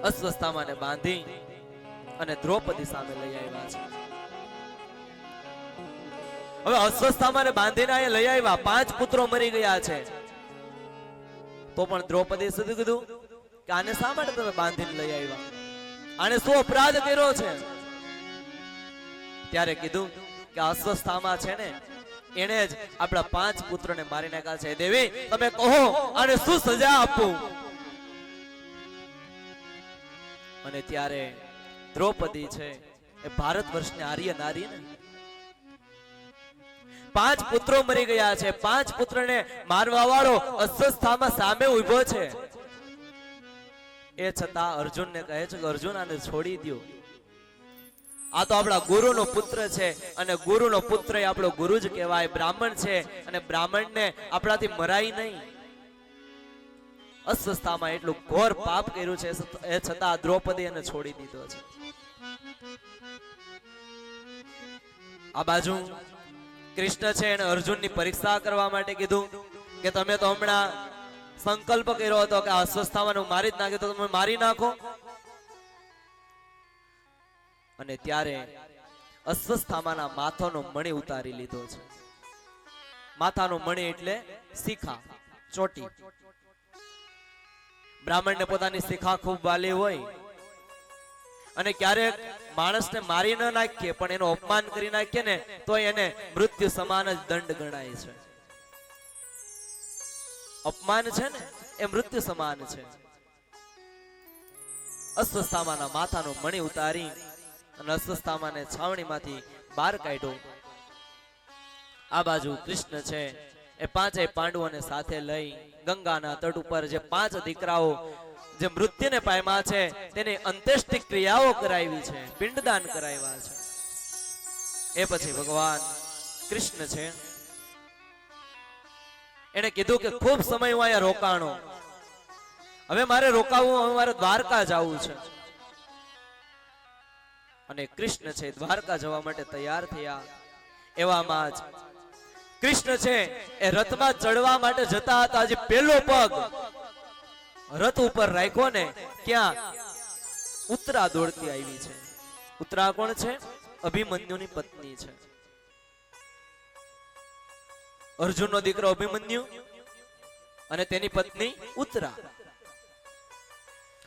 અસ્વસ્થતામાને બાંધી અને દ્રૌપદી સામે લઈ આવ્યા છે. હવે અસ્વસ્થતામાને બાંધીને અહીંયા લઈ આવ્યા, 5 પુત્રો મરી ગયા છે. તો પણ દ્રૌપદી સુધી કીધું કે આને શા માટે તમે બાંધીને લઈ આવ્યા, આને શું અપરાધ કર્યો છે? ત્યારે કીધું કે અસ્વસ્થતામાં છે ને એને જ આપણા 5 પુત્રોને મારી નાખ્યા છે. દેવી, તમે કહો આને શું સજા આપું? અને ત્યારે દ્રૌપદી છે એ ભારત વર્ષની આર્ય નારી ને, 5 પુત્રો મરી ગયા છે. 5 પુત્રને મારવા વાળો અસ્વસ્થતામાં સામે ઉભો છે. એ છતાં અર્જુનને કહે છે કે અર્જુન, આને છોડી દો. આ તો આપણા ગુરુનો પુત્ર છે, અને ગુરુનો પુત્ર એ આપણો ગુરુ જ કહેવાય, બ્રાહ્મણ છે, અને બ્રાહ્મણને આપણાથી મરાય નહીં. અસ્વસ્થતામાં એટલું ઘોર પાપ કર્યું છે, એ છતાં દ્રૌપદી એને છોડી દીધો છે. આ બાજુ કૃષ્ણ છે એને અર્જુનની પરીક્ષા કરવા માટે કીધું કે તમે તો હમણાં સંકલ્પ કર્યો હતો કે આ અસ્વસ્થતામાં મારી જ નાખે, તો તમે મારી નાખો. અને ત્યારે અસ્વસ્થતામાંના માથાનો મણી ઉતારી લીધો છે. માથાનો મણી એટલે શિખા, ચોટી. બ્રાહ્મણને પોતાની શિખા ખૂબ વાલી હોય, અને ક્યારેક માણસને મારી ન નાખીએ પણ એનું અપમાન કરી નાખીએ ને તો એને મૃત્યુ સમાન જ દંડ ગણાય છે. અપમાન છે ને એ મૃત્યુ સમાન છે. અસ્વસ્થતામાંના માથાનો મણી ઉતારી અને અસ્વસ્થતામાંને છાવણીમાંથી બહાર કાઢ્યો. આ બાજુ કૃષ્ણ છે એ 5 પાંડવોને સાથે લઈ ગંગાના તટ ઉપર જે 5 દીકરાઓ જે મૃત્યુને પામ્યા છે તેની અંત્યેષ્ટિ ક્રિયાઓ કરાવી છે, પિંડદાન કરાવ્યા છે. એ પછી ભગવાન કૃષ્ણ છે એને કીધું કે ખૂબ સમય હું અહીંયા રોકાણો, હવે મારે રોકાવું, હવે મારે દ્વારકા જવું છે. અને કૃષ્ણ છે દ્વારકા જવા માટે તૈયાર થયા. એવામાં જ કૃષ્ણ છે એ રથમાં ચડવા માટે જતા હતા. જે પહેલો પગ રથ ઉપર રાખ્યો ને ક્યાં ઉત્તરા દોડતી આવી છે. ઉત્તરા કોણ છે? અભિમન્યુની પત્ની છે. અર્જુનનો દીકરો અભિમન્યુ અને તેની પત્ની ઉત્તરા.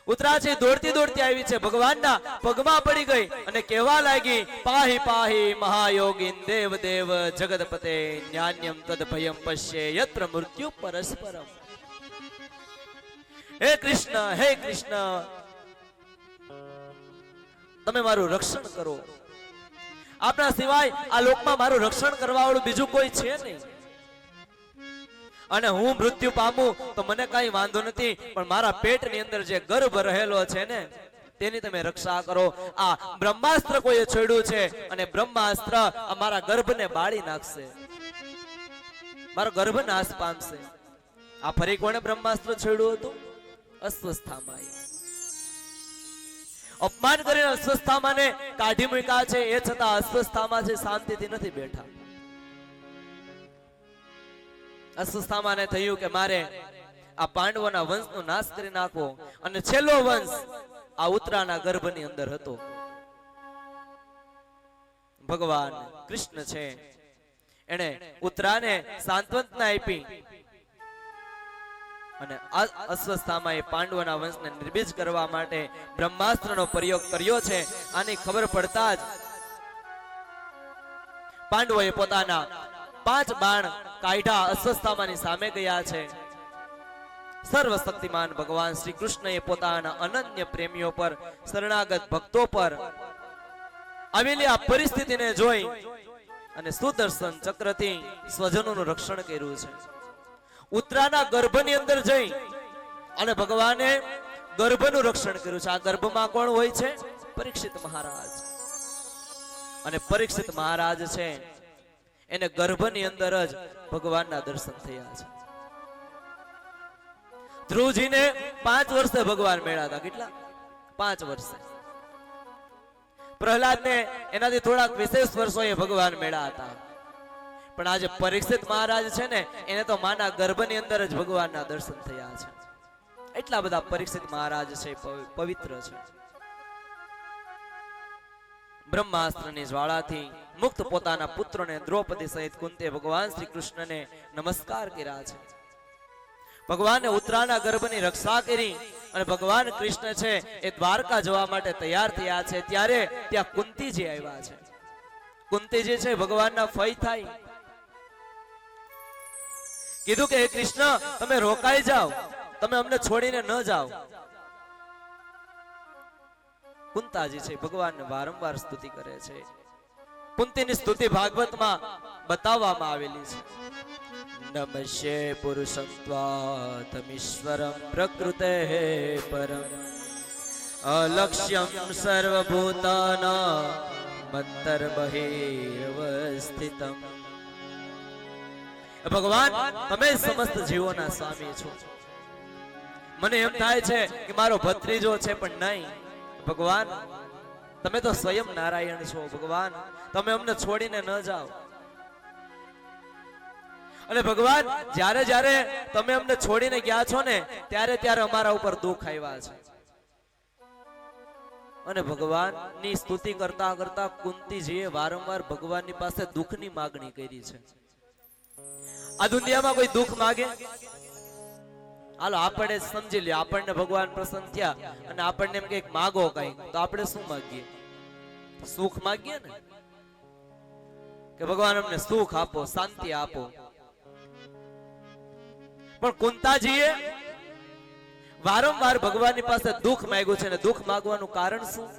ઉત્તરા છે દોડતી દોડતી આવી છે, ભગવાનના પગમાં પડી ગઈ અને કહેવા લાગી, પાહી પાહી મહાયોગીન દેવ દેવ જગતપતે જ્ઞાન્યમ તદ ભયમ પશ્યે યત્ર મૃત્યુ પરસ્પરમ. હે કૃષ્ણ, તમે મારું રક્ષણ કરો. આપના સિવાય આ લોકમાં મારું રક્ષણ કરવા વાળું બીજું કોઈ છે નહીં. અને હું મૃત્યુ પામું તો મને કઈ વાંધો નથી, પણ મારા પેટની અંદર જે ગર્ભ રહેલો છે ને તેની તમે રક્ષા કરો. આ બ્રહ્માસ્ત્ર કોઈએ છોડ્યું છે અને બ્રહ્માસ્ત્ર અમારા ગર્ભને બાળી નાખશે, મારો ગર્ભ નાશ પામશે. આ ફરી કોણે બ્રહ્માસ્ત્ર છોડ્યું હતું? અસ્વસ્થતામાં. અપમાન કરીને અસ્વસ્થતામાંને કાઢી મૂક્યા છે, એ છતાં અસ્વસ્થતામાં છે શાંતિથી નથી બેઠા. અસ્વસ્થતામાંને થયું કે મારે આ પાંડવોના વંશનો નાશ કરી નાખવો, અને છેલ્લો વંશ આ ઉત્તરાના ગર્ભની અંદર હતો. ભગવાન કૃષ્ણ છે એને ઉત્તરાને સાંત્વના આપી અને અસ્વસ્થતામાં એ પાંડવોના વંશને નિર્બીજ કરવા માટે બ્રહ્માસ્ત્રનો પ્રયોગ કર્યો છે. આની ખબર પડતા જ પાંડવોએ પોતાના 5 બાણ કાઢ્યા અસ્વસ્થતામાંની સામે ગયા છે. સર્વશક્તિમાન ભગવાન શ્રી કૃષ્ણએ પોતાના અનન્ય પ્રેમીઓ પર, શરણાગત ભક્તો પર આવેલી આ પરિસ્થિતિને જોઈ અને સુદર્શન ચક્રથી સ્વજનોનું રક્ષણ કર્યું છે. ઉત્તરાના ગર્ભની અંદર જઈ અને ભગવાને ગર્ભનું રક્ષણ કર્યું છે. આ ગર્ભમાં કોણ હોય છે? પરીક્ષિત મહારાજ. અને પરીક્ષિત મહારાજ છે એને ગર્ભની અંદર જ ભગવાનના દર્શન થયા છે. ધ્રુવજીને 5 વર્ષે ભગવાન મળ્યા હતા. કેટલા? 5 વર્ષે. પ્રહલાદને એનાથી થોડાક વિશેષ વર્ષોએ ભગવાન મળ્યા હતા. પણ આજે પરીક્ષિત મહારાજ છે ને, એને તો માના ગર્ભની અંદર જ ભગવાનના દર્શન થયા છે. એટલા બધા પરીક્ષિત મહારાજ છે, પવિત્ર છે. બ્રહ્માસ્ત્રની જ્વાળાથી મુક્ત પોતાના પુત્રોને દ્રૌપદી સહિત કુંતે ભગવાન શ્રી કૃષ્ણને નમસ્કાર કર્યા છે. ભગવાને ઉત્તરાના ગર્ભની રક્ષા કરી અને ભગવાન કૃષ્ણ છે એ દ્વારકા જવા માટે તૈયાર થયા છે. ત્યારે ત્યાં કુંતીજી આવ્યા છે. કુંતીજી છે ભગવાનના ફઈ થાય. કીધું કે હે કૃષ્ણ, તમે રોકાઈ જાઓ, તમે અમને છોડીને ન જાઓ. કુંતાજી છે ભગવાનને વારંવાર સ્તુતિ કરે છે. કુંતીની સ્તુતિ ભાગવતમાં બતાવવામાં આવેલી છે. નમસ્ય પુરુષં ત્વાતમીશ્વરં પ્રકૃતેઃ પરમ અલક્ષ્યં સર્વભૂતાનાં મત્તર્બહિરવસ્થિતમ. ભગવાન, તમે સમસ્ત જીવોના સ્વામી છો. મને એમ થાય છે કે મારો ભત્રીજો છે, પણ નહીં ભગવાન, તમે તો સ્વયં નારાયણ છો. ભગવાન, તમે અમને છોડીને ન જાઓ. અને ભગવાન, જ્યારે જ્યારે તમે અમને છોડીને ગયા છો ને, ત્યારે ત્યારે અમારા ઉપર દુઃખ આવ્યા છે. અને ભગવાનની સ્તુતિ કરતા કરતા કુંતીજીએ વારંવાર ભગવાનની પાસે દુઃખની માગણી કરી છે. આ દુનિયામાં કોઈ દુઃખ માગે? હાલો આપણે સમજી લ્યો, આપણને ભગવાન પ્રસન્ન થયા અને આપણને એમ કઈક માગો કઈક, તો આપણે શું માગીએ? સુખ માગીએ ને, કે ભગવાન અમને સુખ આપો, શાંતિ આપો. પણ કુંતાજીએ વારંવાર ભગવાનની પાસે દુઃખ માંગ્યું છે. અને દુઃખ માંગવાનું કારણ શું?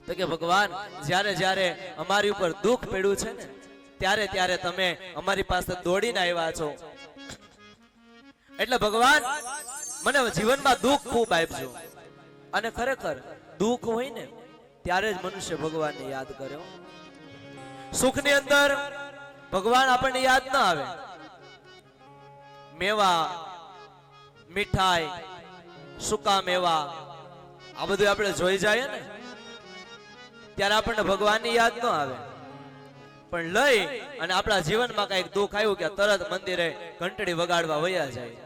તો કે ભગવાન, જ્યારે જ્યારે અમારી ઉપર દુઃખ પડ્યું છે ને, ત્યારે ત્યારે તમે અમારી પાસે દોડીને આવ્યા છો. એટલે ભગવાન, મને જીવનમાં દુઃખ ખૂબ આપજો. અને ખરેખર દુઃખ હોય ને ત્યારે જ મનુષ્ય ભગવાનને યાદ કરે. સુખની અંદર ભગવાન આપણને યાદ ના આવે. મેવા, મીઠાઈ, સૂકા મેવા, આ બધું આપણે જોઈ જાય ને ત્યારે આપણને ભગવાનની યાદ ન આવે. પણ લઈ અને આપણા જીવનમાં કઈક દુઃખ આવ્યું કે તરત મંદિરે ઘંટડી વગાડવા વયા જાય.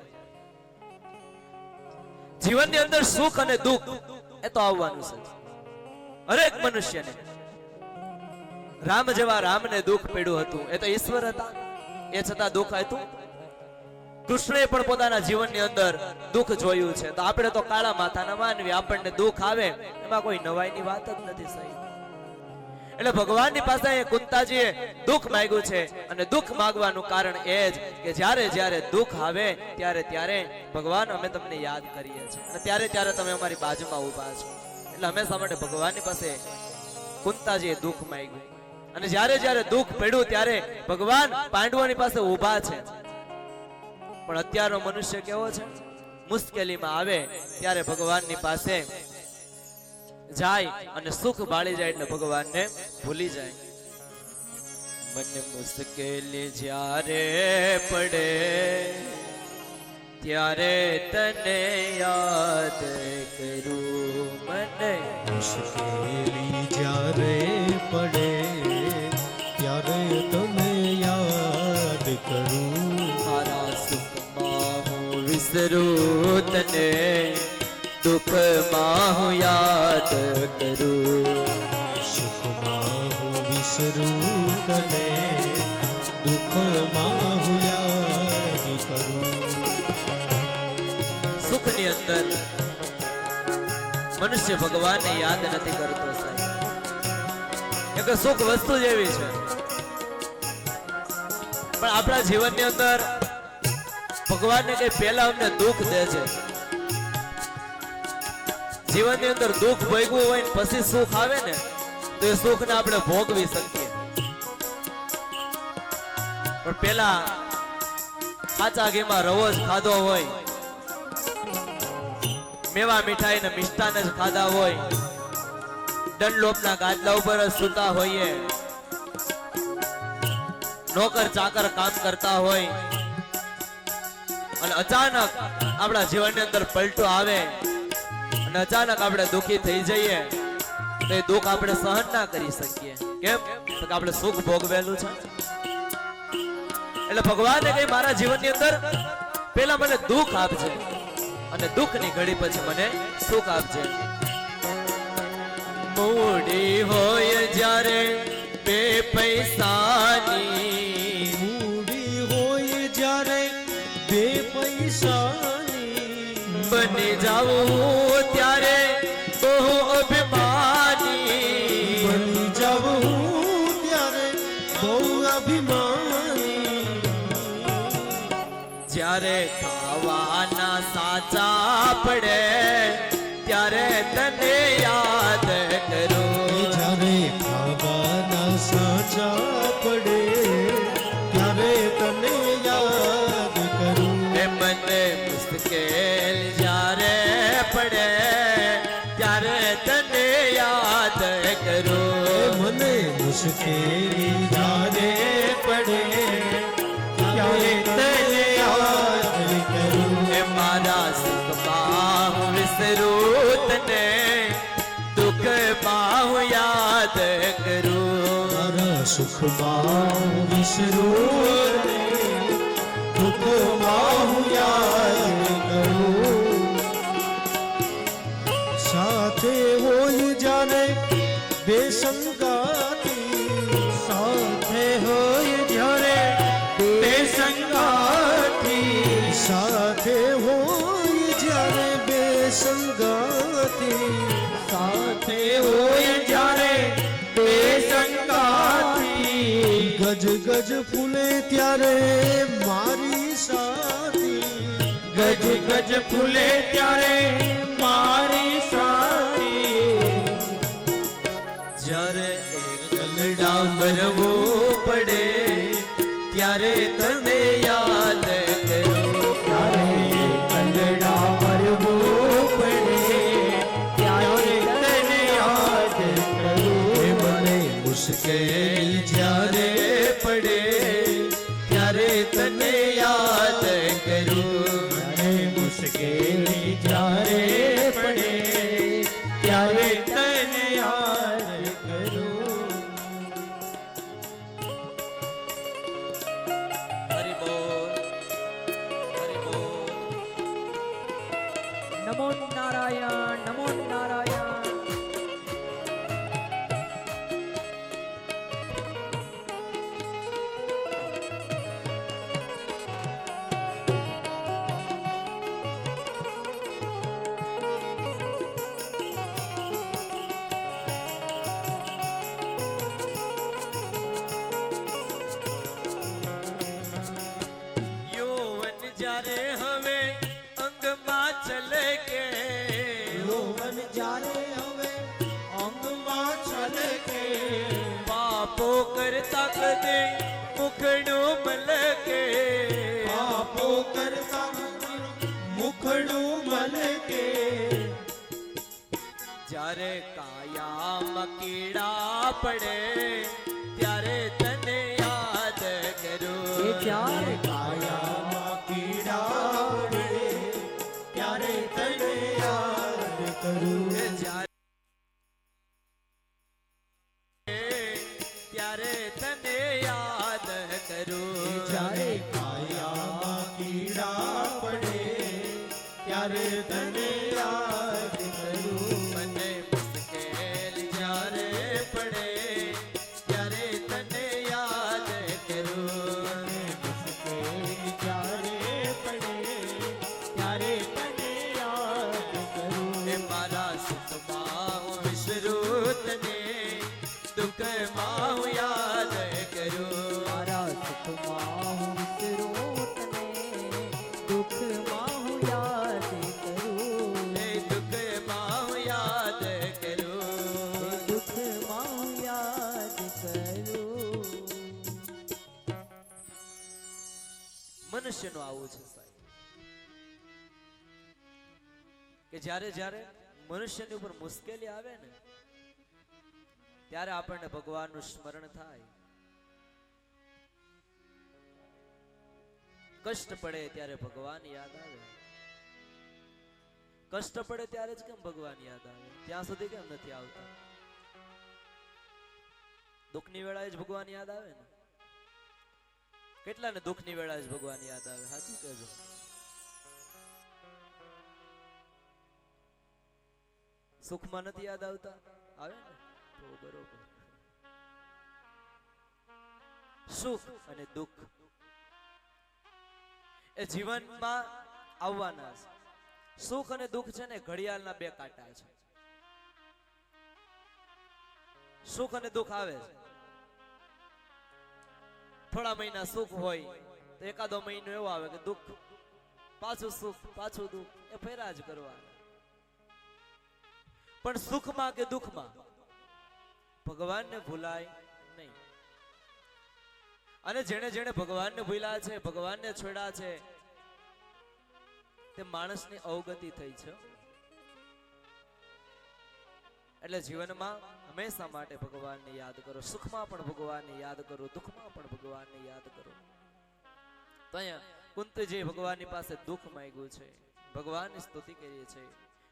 જીવનની અંદર સુખ અને દુઃખ એ તો આવવાનું છે હરેક મનુષ્યને. રામ જેવા રામને દુઃખ પડ્યું હતું, એ તો ઈશ્વર હતા, એ છતાં દુઃખ હતું. કૃષ્ણએ પણ પોતાના જીવનની અંદર દુઃખ જોયું છે. તો આપણે તો કાળા માથાના માનવી, આપણને દુઃખ આવે એમાં કોઈ નવાઈની વાત જ નથી સાહેબ. એટલે ભગવાનની પાસે કુંતાજીએ દુઃખ માંગ્યું છે. અને દુઃખ માંગવાનું કારણ એ જ કે જ્યારે જ્યારે દુઃખ આવે ત્યારે ત્યારે ભગવાન, અમે તમને યાદ કરીએ છીએ અને ત્યારે ત્યારે તમે અમારી બાજુમાં ઊભા છો. એટલે હંમેશા માટે ભગવાનની પાસે કુંતાજીએ દુઃખ માંગ્યું. અને જ્યારે જ્યારે દુઃખ પડ્યું ત્યારે ભગવાન પાંડવોની પાસે ઊભા છે. પણ અત્યારનો મનુષ્ય કેવો છે? મુશ્કેલીમાં આવે ત્યારે ભગવાનની પાસે જાય અને સુખ બાળી જાય એટલે ભગવાનને ભૂલી જાય. મને મુશ્કેલી જ્યારે પડે ત્યારે તને યાદ કરું. મને મુશ્કેલી જ્યારે પડે ત્યારે તને યાદ કરું. મારા સુખમાં હું વિસરું તને, દુઃખમાં હું યાદ કરું. સુખમાં હું વિસરું તને, દુઃખમાં હું યાદ કરું. સુખની અંદર મનુષ્ય ભગવાનને યાદ નથી કરતો સાહેબ. એક સુખ વસ્તુ જેવી છે. પણ આપણા જીવનની અંદર ભગવાનને કઈ પહેલા અમને દુઃખ દે છે. જીવનની અંદર દુઃખ ભોગવું હોય ને પછી સુખ આવે ને તો એ સુખને આપણે ભોગવી શકીએ. પણ પેલા કાચા ઘીમાં રવો જ ખાધો હોય, મેવા મીઠાઈ ને મિષ્ટાન જ ખાધા હોય, ડનલોપના ગાદલા ઉપર જ સૂતા હોઈએ, નોકર ચાકર કામ કરતા હોય અને અચાનક આપણા જીવનની અંદર પલટો આવે અને અચાનક આપણે દુખી થઈ જઈએ તો એ દુઃખ આપણે સહન ના કરી શકીએ. કેમ? તો કે આપણે સુખ ભોગવેલું છે. એટલે ભગવાને કઈ મારા જીવનની અંદર પેલા મને દુઃખ આપજે અને દુઃખની ઘડી પછી મને સુખ આપજે. મૂડી હોય જ્યારે બે પૈસાની, મૂડી હોય જ્યારે બે પૈસાની, બની જાવું ત્યારે બહુ અભિમાની, બની જાવું ત્યારે બહુ અભિમાની, જ્યારે ખાવાના સાચા પડે ત્યારે તને યાદ કરું, જ્યારે ખાવાના સાચા પડે ત્યારે તને યાદ કરું, એ મને મુશ્કેલ જ્યારે પડે ત્યારે તને યાદ કરું, મને મુશ્કેલી જ્યારે પડે ત્યારે તને યાદ કરું, એ મારા સુખમાં હું વિસરું તને, દુઃખમાં હું યાદ કરું, મારા સુખમાં વિસરું રે, દુઃખમાં હું યાદ કરું, સાથે હોય જાણે બે સંગાતી, સાથે હોય જ્યારે બે સંગાતી, સાથે હોય જ્યારે બે સંગાતી, સાથે હોય જ્યારે બે સંગાતી, ગજ ગજ ફૂલે ત્યારે મારી સાથી, ગજ ગજ ફૂલે ત્યારે મારી સાથી, જ્યારે એકલડા મરવું પડે ત્યારે તને યાદ કરું, ત્યારે કંદડા મરવું પડે ત્યારે તને યાદ કરું, મને મુશ્કેલ જ્યારે પડે ત્યારે તને યાદ કરું, મને મુશ્કેલી જ્યારે પડે ત્યારે તને યાદ કરું. હરિ બોલ, હરિ બોલ. નમો નારાયણ, નમો નારાયણ. યૌવન જ્યારે હવે અંગમાં છલકે, યૌવન જ્યારે હવે અંગમાં છલકે, પાપો કરતા કદે મુખડું મલકે, પાપો કરતા મુખડું મલકે, જ્યારે કાયામાં કીડા પડે ત્યારે તને યાદ કરું, એ જ્યારે કાયામાં પીડા પડે ત્યારે તને યાદ કરું, ત્યારે તને યાદ કરું, જ્યારે કાયામાં પીડા પડે ત્યારે તને યાદ કરું, મને મુશ્કેલ જ્યારે પડે ત્યારે તને યાદ કરું, મુશ્કેલી જ્યારે પડે ત્યારે તને યાદ કરું, એ મારા સુખમાં હું વિસરું તને, દુઃખમાં હું યાદ કરું, મારા સુખમાં દુઃખમાં હું યાદ કરું, એ દુઃખમાં હું યાદ કરું, દુઃખમાં હું યાદ કરું. મનુષ્યનું આવું છે સાહેબ કે જ્યારે જ્યારે મનુષ્યની ઉપર મુશ્કેલી આવે ને ત્યારે આપણને ભગવાનનું સ્મરણ થાય. કષ્ટ પડે ત્યારે ભગવાન યાદ આવે, કષ્ટ પડે ત્યારે જ કેમ ભગવાન યાદ આવે, ત્યાં સુધી કેમ નથી આવતા? દુઃખની વેળાએ જ ભગવાન યાદ આવે ને. કેટલાને દુઃખની વેળાએ જ ભગવાન યાદ આવે? સાચું કહેજો. સુખમાં નથી યાદ આવતા? આવે ને તો બરોબર. સુખ અને દુઃખ એ જીવનમાં આવવાના છે. સુખ અને દુઃખ છે ને ઘડિયાળના બે કાંટા છે. સુખ અને દુઃખ આવે છે. થોડા મહિના સુખ હોય તો એકાદો મહિનો એવો આવે કે દુઃખ, પાછું સુખ પાછું દુઃખ, એ ફેરા જ કરવાના. પણ સુખમાં કે દુઃખમાં ભગવાનને ભૂલાય નહીં. અને જેણે જેણે ભગવાનને ભૂલ્યા છે, ભગવાનને છોડ્યા છે, તે માણસની અવગતિ થઈ છે. એટલે જીવનમાં હંમેશા માટે ભગવાનને યાદ કરો. સુખમાં પણ ભગવાનને યાદ કરો, દુઃખમાં પણ ભગવાનને યાદ કરો. તો અહીંયા કુંતીજી ભગવાનની પાસે દુઃખ માંગ્યું છે, ભગવાનની સ્તુતિ કરી છે.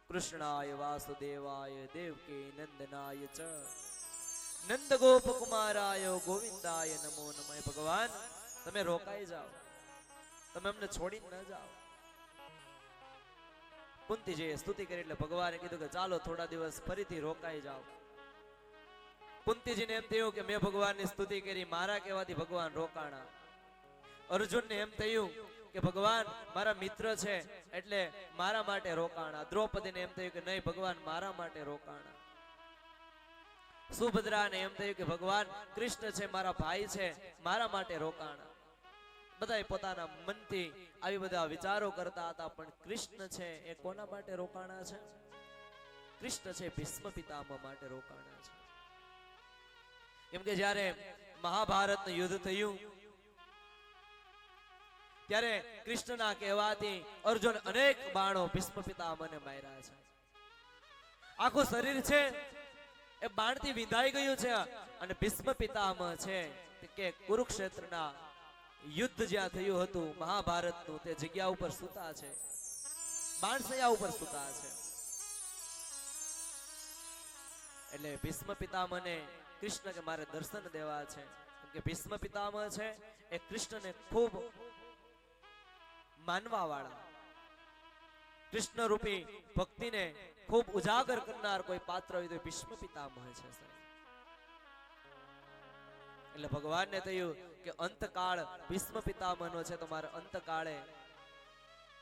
કૃષ્ણાય વાસુદેવાય દેવકી નંદનાય ચ નંદ ગોપ કુમારાય ગોવિંદાય નમો નમઃ. ભગવાન તમે રોકાઈ જાઓ, તમે અમને છોડીને ન જાઓ. કુંતીજીએ સ્તુતિ કરી એટલે ભગવાને કીધું કે ચાલો થોડા દિવસ ફરીથી રોકાઈ જાઓ. કુંતીજીને એમ થયું કે મેં ભગવાનની સ્તુતિ કરી, મારા કહેવાથી ભગવાન રોકાણા. અર્જુનને એમ થયું કે ભગવાન મારા મિત્ર છે એટલે મારા માટે રોકાણા. દ્રૌપદીને એમ થયું કે નહીં, ભગવાન મારા માટે રોકાણા. સુભદ્રાને એમ થયું કે ભગવાન કૃષ્ણ છે મારા ભાઈ છે, મારા માટે રોકાણા. બધાએ પોતાના મનથી આવી બધા વિચારો કરતા હતા, પણ કૃષ્ણ છે એ કોના માટે રોકાણા છે? કૃષ્ણ છે ભીષ્મ પિતામહ માટે રોકાણા છે. કેમ કે જ્યારે મહાભારતનું યુદ્ધ થયું ત્યારે કૃષ્ણના કહેવાથી અર્જુન અનેક બાણો ભીષ્મ પિતામહને માર્યા છે. આખું શરીર છે એ બાણથી વિંધાઈ ગયું છે. અને ભીષ્મ પિતામહ છે કે કુરુક્ષેત્રના યુદ્ધ જ્યાં થયું હતું મહાભારતનું, તે જગ્યા ઉપર સૂતા છે, બાણસૈયા ઉપર સૂતા છે. એટલે ભીષ્મ પિતામહને કૃષ્ણ કે મારે દર્શન દેવા છે. કેમ કે ભીષ્મ પિતામહ છે એ કૃષ્ણને ખૂબ માનવા વાળા, કૃષ્ણ રૂપી ભક્તિને ખૂબ ઉજાગર કરનાર કોઈ પાત્ર હોય તો ભીષ્મ પિતામહ છે. એટલે ભગવાનને થયું કે અંતકાળ ભીષ્મ પિતામહનો છે, તો મારે અંતકાળે